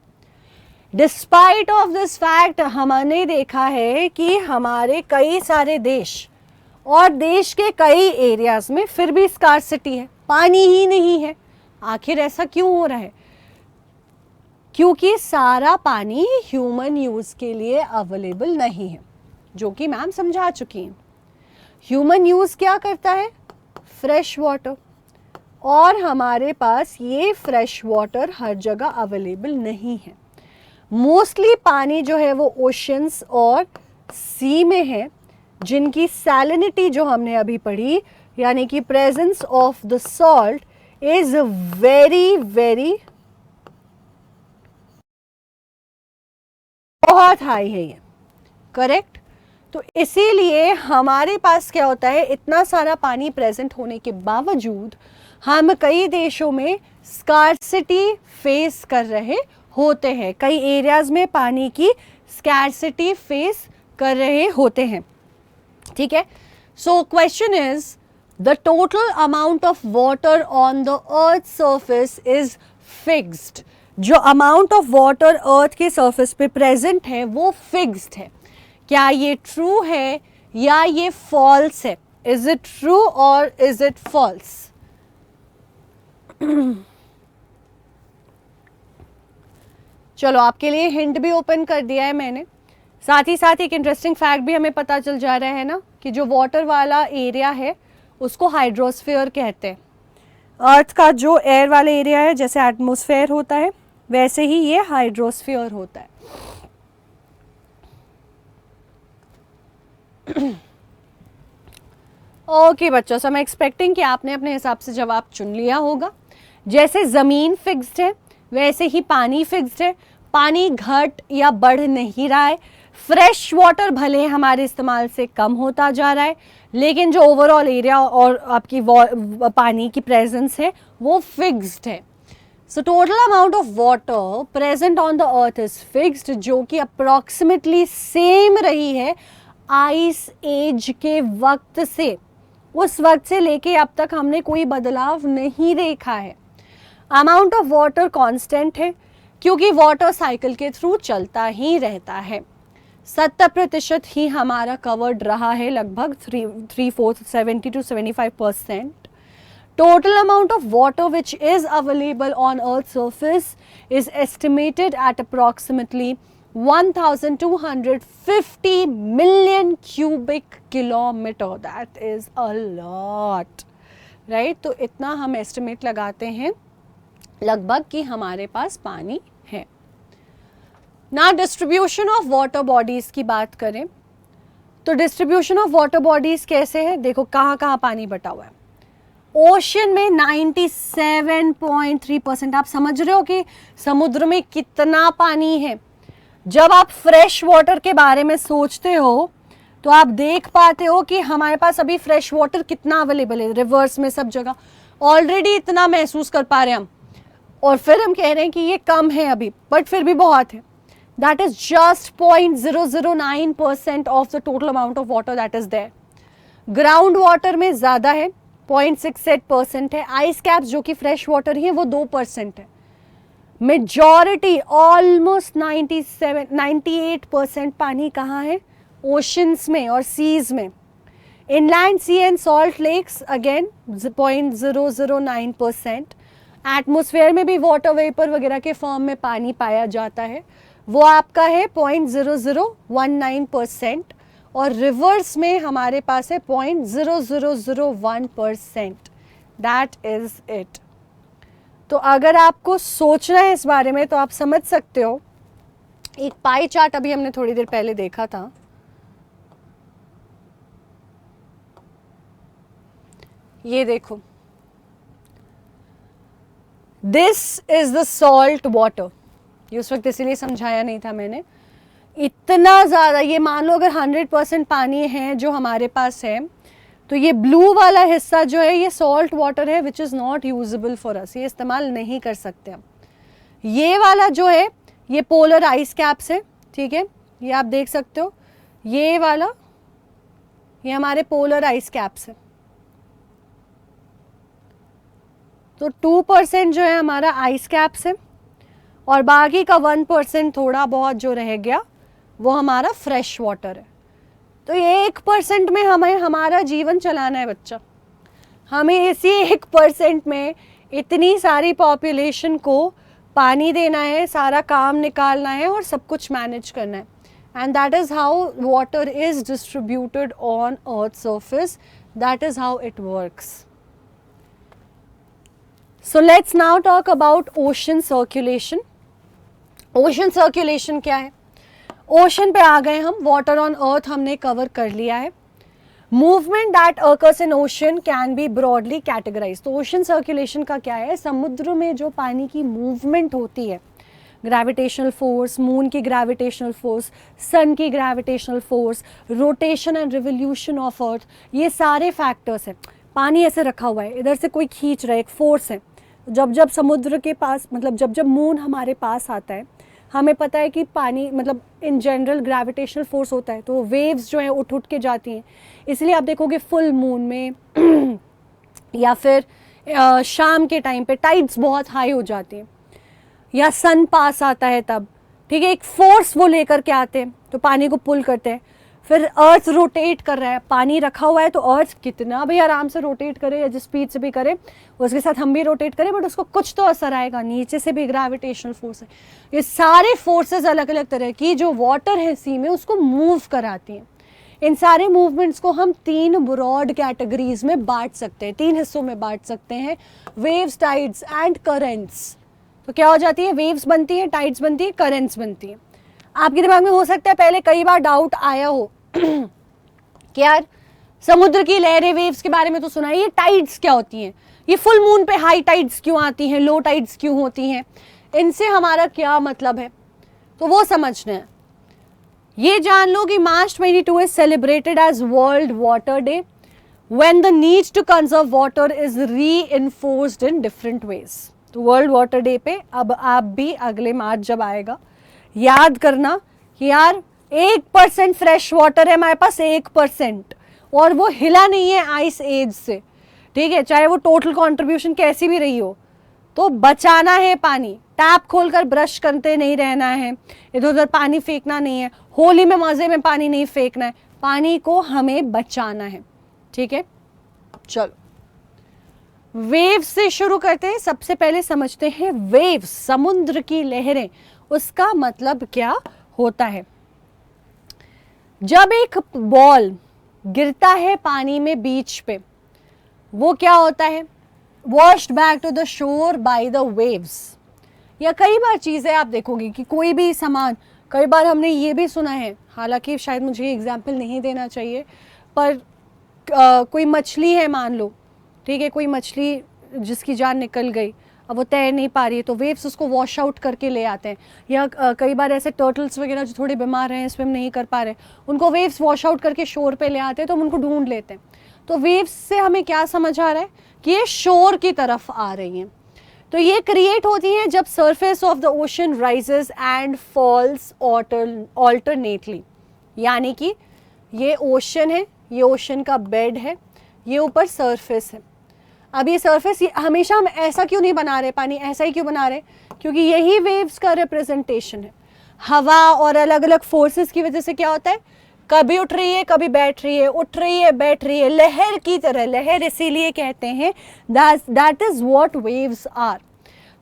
Despite of this fact, हमने देखा है कि हमारे कई सारे देश और देश के कई एरियाज में फिर भी स्कार्सिटी है, पानी ही नहीं है। आखिर ऐसा क्यों हो रहा है? क्योंकि सारा पानी ह्यूमन यूज़ के लिए अवेलेबल नहीं है, जो कि मैम समझा चुकी हैं। ह्यूमन यूज़ क्या करता है? फ्रेश वाटर, और हमारे पास ये फ्रेश वाटर हर जगह अवेलेबल नहीं है। मोस्टली पानी जो है वो ओशंस और सी में है, जिनकी सैलिनिटी जो हमने अभी पढ़ी, यानी कि presence of the salt is very very बहुत हाई है ये, करेक्ट। तो इसीलिए हमारे पास क्या होता है, इतना सारा पानी प्रेजेंट होने के बावजूद हम कई देशों में स्कार्सिटी फेस कर रहे होते हैं, कई एरियाज में पानी की स्कार्सिटी फेस कर रहे होते हैं, ठीक है। So question is the total amount of water on the earth surface is fixed. जो अमाउंट ऑफ वाटर अर्थ के सरफेस पे प्रेजेंट है वो फिक्स्ड है। क्या ये ट्रू है या ये फॉल्स है? इज इट ट्रू और इज इट फॉल्स? चलो आपके लिए हिंट भी ओपन कर दिया है मैंने, साथ ही साथ एक इंटरेस्टिंग फैक्ट भी हमें पता चल जा रहा है ना कि जो वाटर वाला एरिया है उसको हाइड्रोस्फीयर कहते हैं। अर्थ का जो एयर वाला एरिया है, जैसे एटमॉस्फेयर होता है वैसे ही ये हाइड्रोस्फीयर होता है। ओके बच्चों, सो मैं एक्सपेक्टिंग कि आपने अपने हिसाब से जवाब चुन लिया होगा। जैसे ज़मीन फिक्स्ड है वैसे ही पानी फिक्स्ड है। पानी घट या बढ़ नहीं रहा है। फ्रेश वाटर भले हमारे इस्तेमाल से कम होता जा रहा है, लेकिन जो ओवरऑल एरिया और आपकी पानी की प्रेजेंस है वो फिक्स्ड है। So total amount of water present on the earth is fixed, जो कि अप्रॉक्सीमेटली सेम रही है आइस एज के वक्त से। उस वक्त से लेके अब तक हमने कोई बदलाव नहीं देखा है। अमाउंट ऑफ वाटर कांस्टेंट है क्योंकि वाटर साइकिल के थ्रू चलता ही रहता है। 70% ही हमारा कवर्ड रहा है, लगभग 3/4 70 to 75%. Total amount of water which is available on Earth's surface is estimated at approximately 1250 million cubic kilometer. That is a lot, right? तो इतना हम एस्टिमेट लगाते हैं लगभग कि हमारे पास पानी है। ना डिस्ट्रीब्यूशन ऑफ वाटर बॉडीज की बात करें तो डिस्ट्रीब्यूशन ऑफ वाटर बॉडीज कैसे है, देखो कहाँ कहाँ पानी बटा हुआ है। ओशन में 97.3%। आप समझ रहे हो कि समुद्र में कितना पानी है। जब आप फ्रेश वाटर के बारे में सोचते हो तो आप देख पाते हो कि हमारे पास अभी फ्रेश वाटर कितना अवेलेबल है, रिवर्स में सब जगह ऑलरेडी इतना महसूस कर पा रहे हैं हम, और फिर हम कह रहे हैं कि ये कम है अभी, बट फिर भी बहुत है। That is just 0.009% of the total amount of water that is there. Ground water में ज़्यादा है, 0.68% है। आइस कैप्स जो कि फ्रेश वाटर ही है वो 2% है। मेजॉरिटी ऑलमोस्ट 98% पानी कहाँ है, ओशंस में और सीज में। Inland sea and salt lakes again 0.009%। Atmosphere में भी वाटर वेपर वगैरह के फॉर्म में पानी पाया जाता है, वो आपका है 0.0019%। और रिवर्स में हमारे पास है 0.0001%। That is it. तो अगर आपको सोचना है इस बारे में तो आप समझ सकते हो। एक पाई चार्ट अभी हमने थोड़ी देर पहले देखा था, ये देखो, this is the salt water. ये उस वक्त इसीलिए समझाया नहीं था मैंने। इतना ज़्यादा, ये मान लो अगर 100% पानी है जो हमारे पास है, तो ये ब्लू वाला हिस्सा जो है ये सॉल्ट वाटर है which is not usable for us, ये इस्तेमाल नहीं कर सकते हम। ये वाला जो है ये पोलर आइस कैप्स है, ठीक है, ये आप देख सकते हो। ये वाला ये हमारे पोलर आइस कैप्स है। तो 2% जो है हमारा आइस कैप्स है, और बाकी का 1% थोड़ा बहुत जो रह गया वो हमारा फ्रेश वाटर है। तो ये 1% में हमें हमारा जीवन चलाना है बच्चा। हमें इसी 1% में इतनी सारी पॉपुलेशन को पानी देना है, सारा काम निकालना है और सब कुछ मैनेज करना है। And that is how water is distributed on earth surface, that is how it works. So let's now talk about ocean circulation. Ocean circulation क्या है? ओशन पे आ गए हम, वाटर ऑन अर्थ हमने कवर कर लिया है। Movement that occurs in ocean can be broadly categorise. तो ओशन सर्कुलेशन का क्या है? समुद्र में जो पानी की मूवमेंट होती है, ग्रेविटेशनल फोर्स, मून की ग्रेविटेशनल फोर्स, सन की gravitational force, rotation and revolution of earth, ये सारे फैक्टर्स हैं। पानी ऐसे रखा हुआ है, इधर से कोई खींच रहा है, एक फोर्स है। जब जब समुद्र के पास, मतलब जब जब मून हमारे पास आता है, हमें पता है कि पानी, मतलब इन जनरल ग्रेविटेशनल फोर्स होता है, तो वेव्स जो है उठ उठ के जाती हैं। इसलिए आप देखोगे फुल मून में या फिर शाम के टाइम पे टाइड्स बहुत हाई हो जाती हैं, या सन पास आता है तब, ठीक है, एक फोर्स वो लेकर के आते हैं तो पानी को पुल करते हैं। फिर अर्थ रोटेट कर रहा है, पानी रखा हुआ है, तो अर्थ कितना भी आराम से रोटेट करे या जिस स्पीड से भी करे, उसके साथ हम भी रोटेट करें, बट उसको कुछ तो असर आएगा, नीचे से भी ग्रेविटेशनल फोर्स है। ये सारे फोर्सेस अलग अलग तरह की जो वाटर है सी में उसको मूव कराती हैं। इन सारे मूवमेंट्स को हम 3 ब्रॉड कैटेगरीज में बांट सकते हैं, 3 हिस्सों में बांट सकते हैं, वेव्स, टाइड्स एंड करेंट्स। तो क्या हो जाती है? वेव्स बनती है, टाइड्स बनती है, करेंट्स बनती है। आपके दिमाग में हो सकता है पहले कई बार डाउट आया हो कि यार समुद्र की लहरें, वेव्स के बारे में तो सुना है, ये टाइड्स क्या होती हैं? ये फुल मून पे हाई टाइड्स क्यों आती हैं, लो टाइड्स क्यों होती हैं, इनसे हमारा क्या मतलब है? तो वो समझना है। ये जान लो कि March 22 is celebrated as world water day, when the need to conserve water is reinforced in different ways. तो वर्ल्ड वाटर डे पे अब आप भी अगले मार्च जब आएगा, याद करना कि यार 1% फ्रेश वाटर है हमारे पास, 1%, और वो हिला नहीं है आइस एज से, ठीक है, चाहे वो टोटल कंट्रीब्यूशन कैसी भी रही हो। तो बचाना है पानी, टैप खोलकर ब्रश करते नहीं रहना है, इधर उधर पानी फेंकना नहीं है, होली में मजे में पानी नहीं फेंकना है, पानी को हमें बचाना है, ठीक है। चलो वेव्स से शुरू करते हैं। सबसे पहले समझते हैं वेव्स, समुद्र की लहरें, उसका मतलब क्या होता है। जब एक बॉल गिरता है पानी में बीच पे, वो क्या होता है? Washed back to the shore by the waves. या कई बार चीज़ें आप देखोगे कि कोई भी सामान कई बार हमने ये भी सुना है, हालांकि शायद मुझे एग्जाम्पल नहीं देना चाहिए, पर कोई मछली है मान लो, ठीक है, कोई मछली जिसकी जान निकल गई, अब वो तैर नहीं पा रही है, तो वेव्स उसको वॉश आउट करके ले आते हैं। या कई बार ऐसे टर्टल्स वगैरह जो थोड़े बीमार हैं, स्विम नहीं कर पा रहे, उनको वेव्स वॉश आउट करके शोर पे ले आते हैं, तो हम उनको ढूंढ लेते हैं। तो वेव्स से हमें क्या समझ आ रहा है कि ये शोर की तरफ आ रही हैं। तो ये क्रिएट होती हैं जब surface of the ocean rises and falls alternately, यानी कि ये ओशन है, ये ओशन का बेड है, ये ऊपर सरफेस है। अब ये सरफेस हमेशा हम ऐसा क्यों नहीं बना रहे, पानी ऐसा ही क्यों बना रहे, क्योंकि यही वेव्स का रिप्रेजेंटेशन है। हवा और अलग अलग फोर्सेस की वजह से क्या होता है, कभी उठ रही है कभी बैठ रही है, उठ रही है बैठ रही है, लहर की तरह। लहर इसीलिए कहते हैं that is what waves are.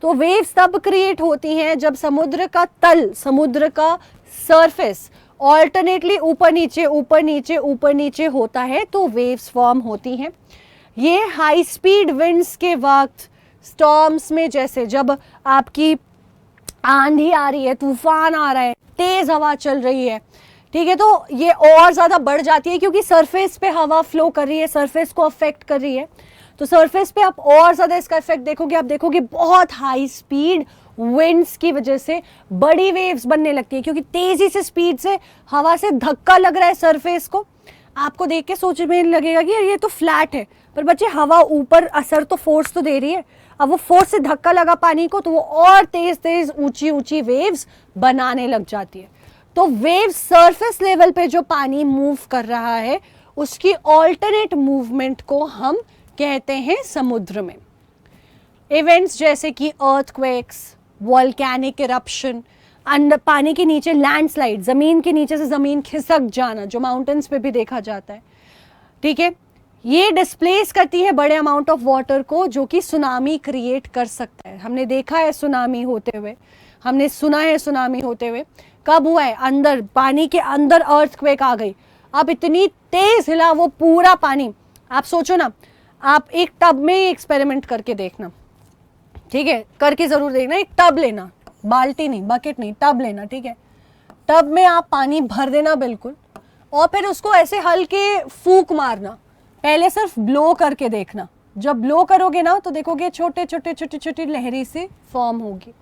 तो वेव्स तब क्रिएट होती हैं जब समुद्र का तल, समुद्र का सरफेस ऑल्टरनेटली ऊपर नीचे ऊपर नीचे ऊपर नीचे होता है, तो वेव्स फॉर्म होती हैं। ये हाई स्पीड विंड्स के वक्त, स्टॉर्म्स में, जैसे जब आपकी आंधी आ रही है, तूफान आ रहा है, तेज हवा चल रही है, ठीक है, तो ये और ज़्यादा बढ़ जाती है क्योंकि सरफेस पे हवा फ्लो कर रही है, सरफेस को अफेक्ट कर रही है। तो सरफेस पे आप और ज़्यादा इसका इफेक्ट देखोगे। आप देखोगे बहुत हाई स्पीड विंड्स की वजह से बड़ी वेव्स बनने लगती है, क्योंकि तेज़ी से स्पीड से हवा से धक्का लग रहा है सरफेस को। आपको देख के सोच में लगेगा कि ये तो फ्लैट है, पर बच्चे हवा ऊपर असर तो फोर्स तो दे रही है। अब वो फोर्स से धक्का लगा पानी को, तो वो और तेज तेज ऊंची ऊंची वेव्स बनाने लग जाती है। तो वेव्स सरफेस लेवल पे जो पानी मूव कर रहा है, उसकी ऑल्टरनेट मूवमेंट को हम कहते हैं समुद्र में। इवेंट्स जैसे कि अर्थक्वेक्स, वोल्केनिक इरप्शन, अंडर पानी के नीचे लैंडस्लाइड, जमीन के नीचे से जमीन खिसक जाना, जो माउंटेन्स पे भी देखा जाता है, ठीक है, ये डिस्प्लेस करती है बड़े अमाउंट ऑफ वाटर को, जो कि सुनामी क्रिएट कर सकता है। हमने देखा है सुनामी होते हुए, हमने सुना है सुनामी होते हुए। कब हुआ है, अंदर पानी के अंदर अर्थक्वेक आ गई, अब इतनी तेज हिला वो पूरा पानी। आप सोचो ना, आप एक टब में एक्सपेरिमेंट करके देखना, ठीक है, करके जरूर देखना। एक टब लेना, बाल्टी नहीं, बकेट नहीं, टब लेना, ठीक है, टब में आप पानी भर देना बिल्कुल, और फिर उसको ऐसे हल्के फूंक मारना, पहले सिर्फ ब्लो करके देखना। जब ब्लो करोगे ना, तो देखोगे छोटे छोटे छोटे छोटे लहरी से फॉर्म होगी।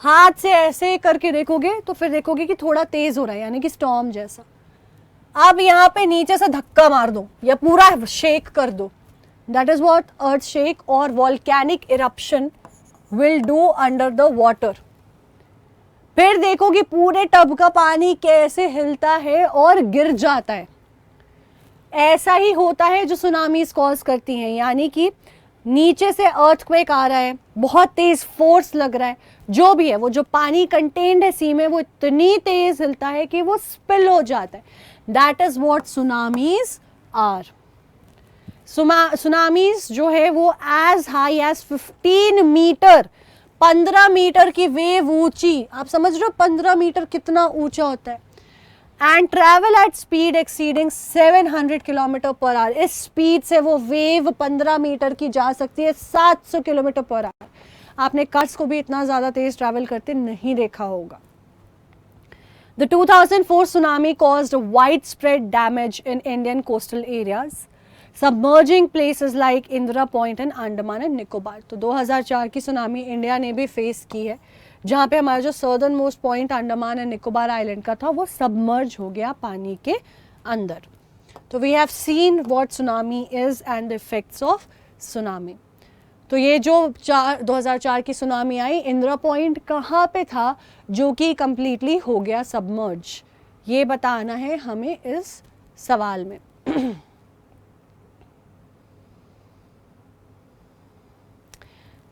हाथ से ऐसे करके देखोगे तो फिर देखोगे कि थोड़ा तेज हो रहा है, यानी कि स्टॉर्म जैसा। अब यहाँ पे नीचे से धक्का मार दो या पूरा शेक कर दो, that is what earth shake और volcanic eruption will do under the water. फिर देखोगे पूरे टब का पानी कैसे हिलता है और गिर जाता है। ऐसा ही होता है जो सुनामीज कॉज करती हैं, यानी कि नीचे से अर्थक्वेक आ रहा है, बहुत तेज फोर्स लग रहा है, जो भी है, वो जो पानी कंटेन्ड है सी में, वो इतनी तेज हिलता है कि वो स्पिल हो जाता है। That is what tsunamis are. Tsunamis जो है वो as high as 15 metre, 15 metre की वेव ऊंची, आप समझ रहे हो 15 मीटर कितना ऊंचा होता है, and travel at speed exceeding 700 kilometre per hour. इस स्पीड से वो वेव 15 मीटर की जा सकती है 700 किलोमीटर पर आवर। आपने कार्स को भी इतना ज़्यादा तेज ट्रैवल करते नहीं देखा होगा। The 2004 tsunami caused widespread damage in Indian coastal areas, submerging places like Indira Point and Andaman and Nicobar. तो 2004 की सुनामी इंडिया ने भी फेस की है, जहाँ पे हमारा जो southern most point Andaman and Nicobar island का था, वो सबमर्ज हो गया पानी के अंदर। तो we have seen what tsunami is and the effects of tsunami. तो ये जो 2004 की सुनामी आई, इंदिरा पॉइंट कहाँ पे था जो कि कंप्लीटली हो गया सबमर्ज, ये बताना है हमें इस सवाल में।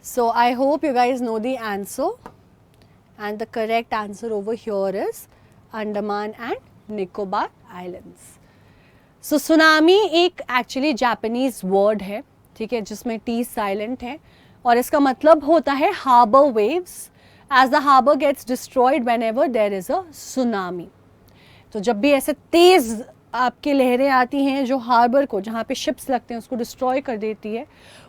So I hope you guys know the answer, and the correct answer over here is Andaman and Nicobar Islands. So tsunami एक actually Japanese word है, ठीक है, जिसमें T silent है, और इसका मतलब होता है harbor waves as the harbor gets destroyed whenever there is a tsunami. तो जब भी ऐसे तेज आपके लहरें आती हैं जो हार्बर को, जहाँ पे शिप्स लगते हैं, उसको डिस्ट्रॉय कर देती है,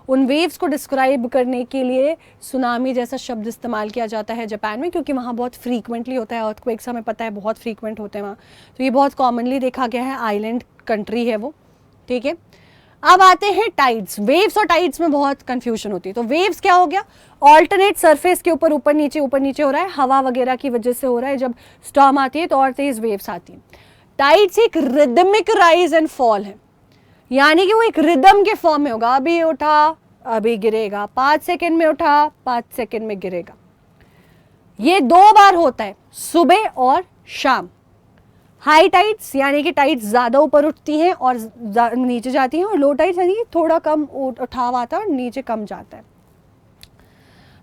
उन वेव्स को डिस्क्राइब करने के लिए सुनामी जैसा शब्द इस्तेमाल किया जाता है जापान में, क्योंकि वहाँ बहुत फ्रीक्वेंटली होता है अर्थक्वेक्स, हमें पता है बहुत फ्रीक्वेंट होते हैं वहाँ, तो ये बहुत कॉमनली देखा गया है, आइलैंड कंट्री है वो, ठीक है। अब आते हैं टाइड्स। वेव्स और टाइड्स में बहुत कंफ्यूजन होती है। तो वेव्स क्या हो गया, ऑल्टरनेट सरफेस के ऊपर ऊपर नीचे हो रहा है, हवा वगैरह की वजह से हो रहा है, जब स्टॉर्म आती है तो और तेज वेव्स आती हैं। टाइड्स एक रिदमिक राइज एंड फॉल है, यानी कि वो एक रिदम के फॉर्म में होगा, अभी उठा अभी गिरेगा, 5 सेकंड में उठा 5 सेकंड में गिरेगा। ये 2 बार होता है, सुबह और शाम। हाई टाइड्स यानी कि टाइड्स ज़्यादा ऊपर उठती हैं और नीचे जाती हैं, और लो टाइड्स यानी कि थोड़ा कम उठाव आता है और नीचे कम जाता है।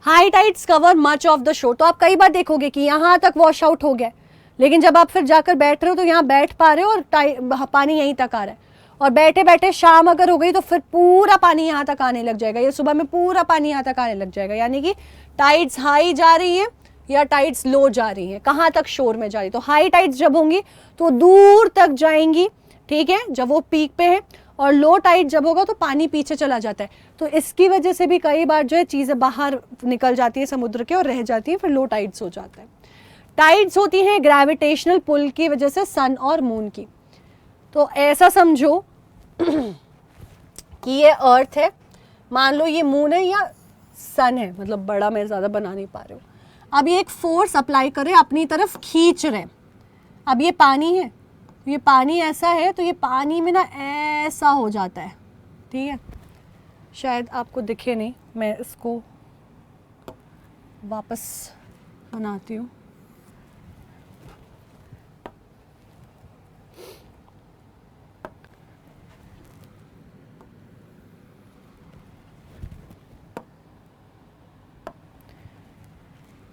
High tides cover much of the shore. तो आप कई बार देखोगे कि यहाँ तक वॉश आउट हो गया, लेकिन जब आप फिर जाकर बैठ रहे हो तो यहाँ बैठ पा रहे हो और पानी यहीं तक आ रहा है, और बैठे बैठे शाम अगर हो गई तो फिर पूरा पानी यहाँ तक आने लग जाएगा, या सुबह में पूरा पानी यहाँ तक आने लग जाएगा। यानी कि टाइड्स हाई जा रही है या टाइड्स लो जा रही है, कहाँ तक शोर में जा रही है। तो हाई टाइड्स जब होंगी तो दूर तक जाएंगी, ठीक है, जब वो पीक पे है, और लो टाइड जब होगा तो पानी पीछे चला जाता है। तो इसकी वजह से भी कई बार जो है चीज़ें बाहर निकल जाती है समुद्र के और रह जाती है, फिर लो टाइड्स हो जाता है। टाइड्स होती हैं ग्रेविटेशनल पुल की वजह से सन और मून की। तो ऐसा समझो कि ये अर्थ है, मान लो ये मून है या सन है, मतलब बड़ा मैं ज़्यादा बना नहीं पा रही हूँ। अब ये एक फोर्स अप्लाई करें, अपनी तरफ खींच रहे। अब ये पानी है, ये पानी ऐसा है तो ये पानी में ना ऐसा हो जाता है, ठीक है, शायद आपको दिखे नहीं, मैं इसको वापस बनाती हूँ।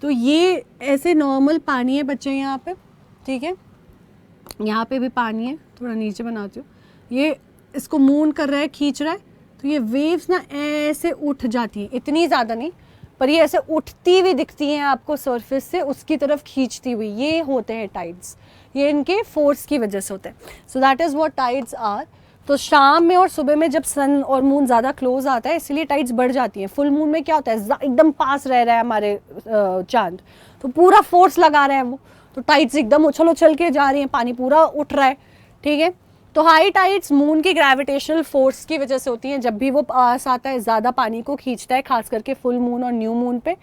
तो ये ऐसे नॉर्मल पानी है बच्चे यहाँ पे, ठीक है, यहाँ पे भी पानी है, थोड़ा नीचे बनाती हूँ। ये इसको मून कर रहा है, खींच रहा है, तो ये वेव्स ना ऐसे उठ जाती हैं, इतनी ज़्यादा नहीं पर ये ऐसे उठती हुई दिखती हैं आपको सरफेस से, उसकी तरफ खींचती हुई। ये होते हैं टाइड्स, ये इनके फोर्स की वजह से होते हैं। So that is what tides are. तो शाम में और सुबह में जब सन और मून ज़्यादा क्लोज आता है इसलिए टाइड्स बढ़ जाती हैं। फुल मून में क्या होता है, एकदम पास रह रहा है हमारे चांद, तो पूरा फोर्स लगा रहा है वो, तो टाइड्स एकदम उछल उछल के जा रही हैं, पानी पूरा उठ रहा है, ठीक है। तो हाई टाइड्स मून की ग्रेविटेशनल फोर्स की वजह से होती हैं, जब भी वो पास आता है ज़्यादा पानी को खींचता है, खास करके फुल मून और न्यू मून पे,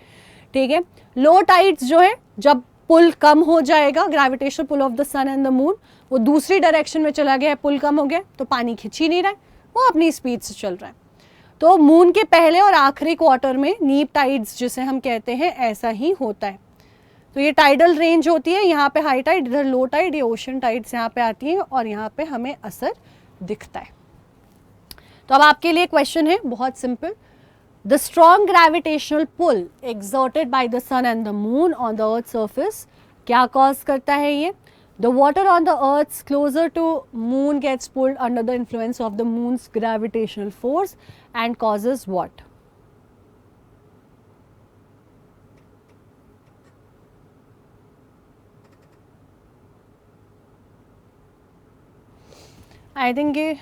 ठीक है। लो टाइड्स जो है जब पुल कम हो जाएगा, gravitational pull of the sun and the moon, वो दूसरी डायरेक्शन में चला गया है, पुल कम हो गया तो पानी खींच ही नहीं रहा है, वो अपनी स्पीड से चल रहा है। तो मून के पहले और आखिरी क्वार्टर में नीप टाइड्स जिसे हम कहते हैं ऐसा ही होता है। तो ये टाइडल रेंज होती है, यहाँ पे हाई टाइड, इधर लो टाइड, ये ओशन टाइड्स यहाँ पे आती हैं और यहाँ पे हमें असर दिखता है। तो अब आपके लिए क्वेश्चन है बहुत simple, the strong gravitational pull exerted by the sun and the moon on the earth surface क्या कॉज करता है ये? The water on the earth closer to moon gets pulled under the influence of the moon's gravitational force and causes what? I think ये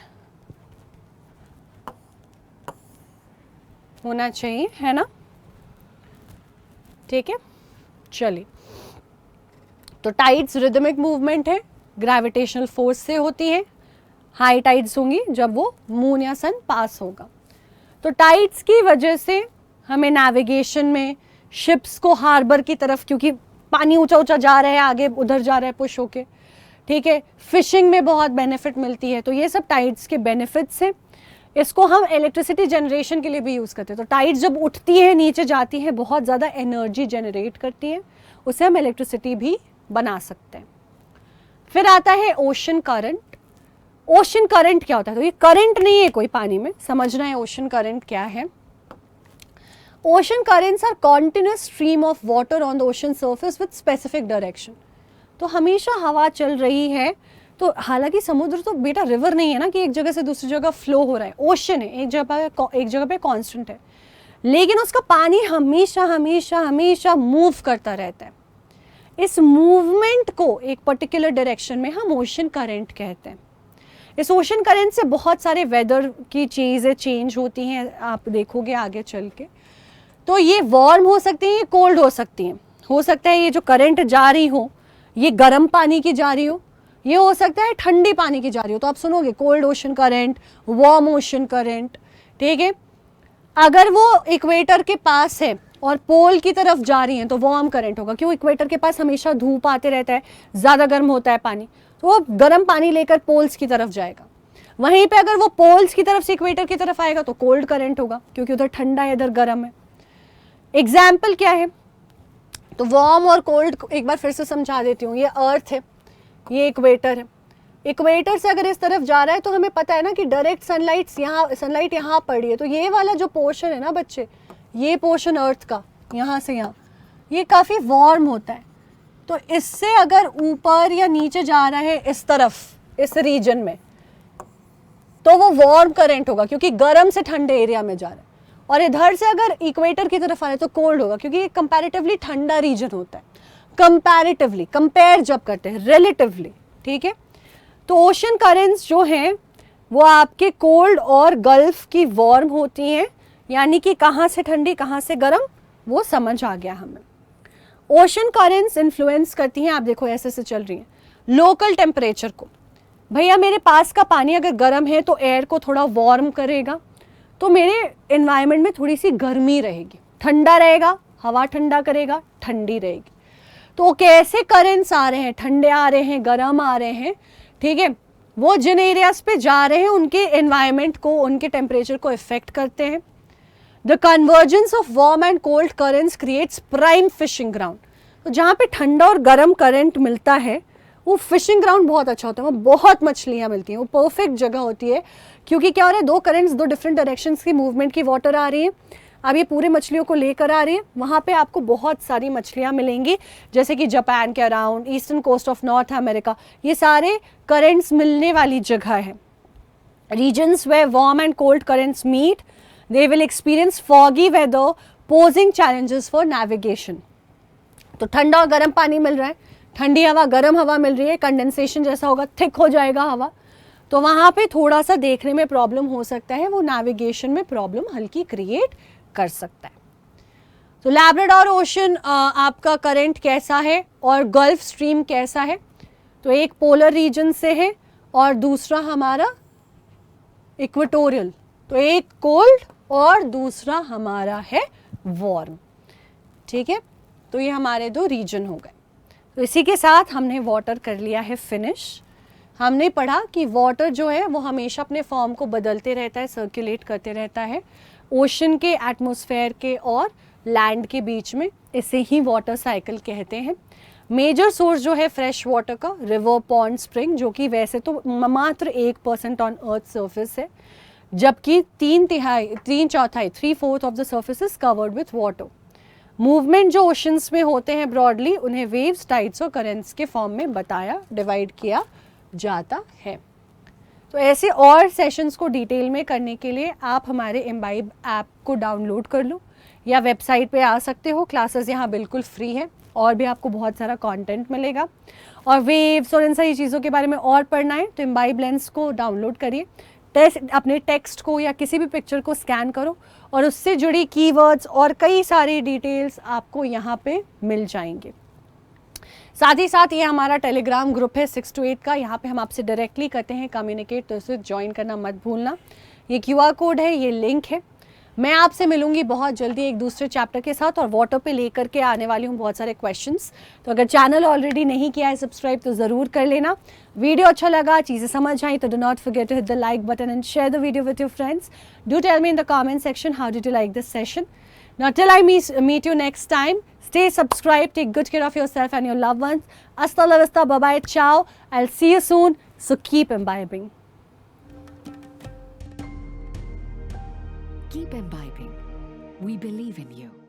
होना चाहिए, है ना? ठीक है, चलिए। तो टाइड्स रिदमिक मूवमेंट है, ग्रेविटेशनल फोर्स से होती है। हाई टाइड्स होंगी जब वो मून या सन पास होगा। तो टाइड्स की वजह से हमें नेविगेशन में शिप्स को हार्बर की तरफ, क्योंकि पानी ऊंचा ऊंचा जा रहा है, आगे उधर जा रहा है पुश होके, ठीक है, फिशिंग में बहुत बेनिफिट मिलती है। तो ये सब टाइड्स के बेनिफिट्स हैं। इसको हम इलेक्ट्रिसिटी जनरेशन के लिए भी यूज़ करते हैं। तो टाइड्स जब उठती है नीचे जाती है, बहुत ज़्यादा एनर्जी जनरेट करती है, उससे हम इलेक्ट्रिसिटी भी बना सकते हैं। फिर आता है ओशन करंट। ओशन करंट क्या होता है? तो ये करंट नहीं है कोई पानी में, समझना है ओशन करंट क्या है। Ocean currents are continuous stream of water on the ocean surface with specific direction. तो हमेशा हवा चल रही है, तो हालांकि समुद्र तो बेटा रिवर नहीं है ना कि एक जगह से दूसरी जगह फ्लो हो रहा है, ओशन है, एक जगह पे कांस्टेंट है, लेकिन उसका पानी हमेशा हमेशा हमेशा मूव करता रहता है। इस मूवमेंट को एक पर्टिकुलर डायरेक्शन में हम ओशन करंट कहते हैं। इस ओशन करंट से बहुत सारे वेदर की चीज़ें चेंज होती हैं, आप देखोगे आगे चल के। तो ये वार्म हो सकती हैं, ये कोल्ड हो सकती हैं। हो सकता है ये जो करंट जा रही हो ये गर्म पानी की जा रही हो, ये हो सकता है ठंडी पानी की जा रही हो। तो आप सुनोगे cold ocean current, warm ocean current, ठीक है। अगर वो इक्वेटर के पास है और पोल की तरफ जा रही हैं तो वार्म करंट होगा, क्यों? इक्वेटर के पास हमेशा धूप आते रहता है, ज़्यादा गर्म होता है पानी, तो वो गर्म पानी लेकर पोल्स की तरफ जाएगा। वहीं पे अगर वो पोल्स की तरफ से इक्वेटर की तरफ आएगा तो कोल्ड करंट होगा, क्योंकि उधर ठंडा है, इधर गर्म है। एग्जाम्पल क्या है? तो वार्म और कोल्ड एक बार फिर से समझा देती हूँ। ये अर्थ है, ये इक्वेटर है। इक्वेटर से अगर इस तरफ जा रहा है तो हमें पता है ना कि डायरेक्ट सनलाइट यहाँ पड़ रही है, तो ये वाला जो पोर्शन है ना बच्चे, ये पोर्शन अर्थ का यहाँ से यहाँ, ये काफ़ी वार्म होता है। तो इससे अगर ऊपर या नीचे जा रहा है इस तरफ, इस रीजन में, तो वो वार्म करंट होगा, क्योंकि गर्म से ठंडे एरिया में जा रहा है। और इधर से अगर इक्वेटर की तरफ आ रहा है तो कोल्ड होगा, क्योंकि ये कंपैरेटिवली ठंडा रीजन होता है। कंपैरेटिवली, कंपेयर जब करते हैं, रिलेटिवली, ठीक है। तो ओशन करंट्स जो हैं वो आपके कोल्ड और गल्फ की वार्म होती हैं, यानी कि कहाँ से ठंडी कहाँ से गर्म, वो समझ आ गया हमें। ओशन करंट्स इन्फ्लुएंस करती हैं, आप देखो ऐसे से चल रही हैं, लोकल टेम्परेचर को। भैया मेरे पास का पानी अगर गर्म है तो एयर को थोड़ा वार्म करेगा, तो मेरे एनवायरनमेंट में थोड़ी सी गर्मी रहेगी। ठंडा रहेगा, हवा ठंडा करेगा, ठंडी रहेगी। तो कैसे करंट्स आ रहे हैं, ठंडे आ रहे हैं, गर्म आ रहे हैं, ठीक है, वो जिन एरियाज पे जा रहे हैं उनके एनवायरनमेंट को, उनके टेम्परेचर को इफेक्ट करते हैं। The convergence of warm and cold currents creates prime fishing ground. तो जहाँ पे ठंडा और गर्म करंट मिलता है वो फिशिंग ग्राउंड बहुत अच्छा होता है, वहाँ बहुत मछलियाँ मिलती हैं, वो परफेक्ट जगह होती है। क्योंकि क्या हो रहा है, दो करंट्स, दो डिफरेंट डायरेक्शंस की मूवमेंट की वाटर आ रही है, अब ये पूरे मछलियों को लेकर आ रही है। वहाँ पे आपको बहुत सारी मछलियाँ मिलेंगी, जैसे कि जापान के around, eastern coast of North America, ये सारे करंट्स मिलने वाली जगह है। Regions where warm and cold currents meet, they will experience foggy weather posing challenges for navigation. तो ठंडा और गर्म पानी मिल रहा है, ठंडी हवा गर्म हवा मिल रही है, कंडेंसेशन जैसा होगा, थिक हो जाएगा हवा, तो वहाँ पे थोड़ा सा देखने में प्रॉब्लम हो सकता है, वो नेविगेशन में प्रॉब्लम हल्की क्रिएट कर सकता है। तो लैब्राडोर ओशन आपका करंट कैसा है और गल्फ स्ट्रीम कैसा है? तो एक पोलर रीजन से है और दूसरा हमारा इक्वेटोरियल, तो एक कोल्ड और दूसरा हमारा है वार्म, ठीक है। तो ये हमारे दो रीजन हो गए। तो इसी के साथ हमने वाटर कर लिया है फिनिश। हमने पढ़ा कि वाटर जो है वो हमेशा अपने फॉर्म को बदलते रहता है, सर्कुलेट करते रहता है ओशन के, एटमॉस्फेयर के और लैंड के बीच में, इसे ही वाटर साइकिल कहते हैं। मेजर सोर्स जो है फ्रेश वाटर का, रिवर, पॉन्ड, स्प्रिंग, जो कि वैसे तो मात्र 1% ऑन अर्थ सर्फेस है, जबकि 3/4 of the surface is covered with water. Movement जो ओशंस में होते हैं ब्रॉडली, उन्हें वेव्स, टाइड्स और करंट्स के फॉर्म में बताया, डिवाइड किया जाता है। तो ऐसे और सेशंस को डिटेल में करने के लिए आप हमारे इम्बाइब ऐप को डाउनलोड कर लो या वेबसाइट पे आ सकते हो। क्लासेस यहाँ बिल्कुल फ्री है और भी आपको बहुत सारा कंटेंट मिलेगा। और वेव्स और इन सारी चीज़ों के बारे में और पढ़ना है तो इम्बाइब लेंस को डाउनलोड करिए, अपने टेक्स्ट को या किसी भी पिक्चर को स्कैन करो और उससे जुड़ी कीवर्ड्स और कई सारी डिटेल्स आपको यहाँ पे मिल जाएंगे। साथ ही साथ ये हमारा टेलीग्राम ग्रुप है 6 to 8 का, यहाँ पे हम आपसे डायरेक्टली करते हैं कम्युनिकेट, तो इसे ज्वाइन करना मत भूलना। ये QR कोड है, ये लिंक है। मैं आपसे मिलूंगी बहुत जल्दी एक दूसरे चैप्टर के साथ और वाटर पे लेकर के आने वाली हूँ बहुत सारे क्वेश्चंस। तो अगर चैनल ऑलरेडी नहीं किया है सब्सक्राइब तो ज़रूर कर लेना। वीडियो अच्छा लगा, चीज़ें समझ आई तो do not forget to hit the like button and share the video with your friends. Do tell me in the comment section how did you like this session. Now till I meet you next time, stay subscribed, take good care of yourself and your loved ones. Hasta la vista, bye bye, ciao. I'll see you soon, so keep imbibing. Keep imbibing. We believe in you.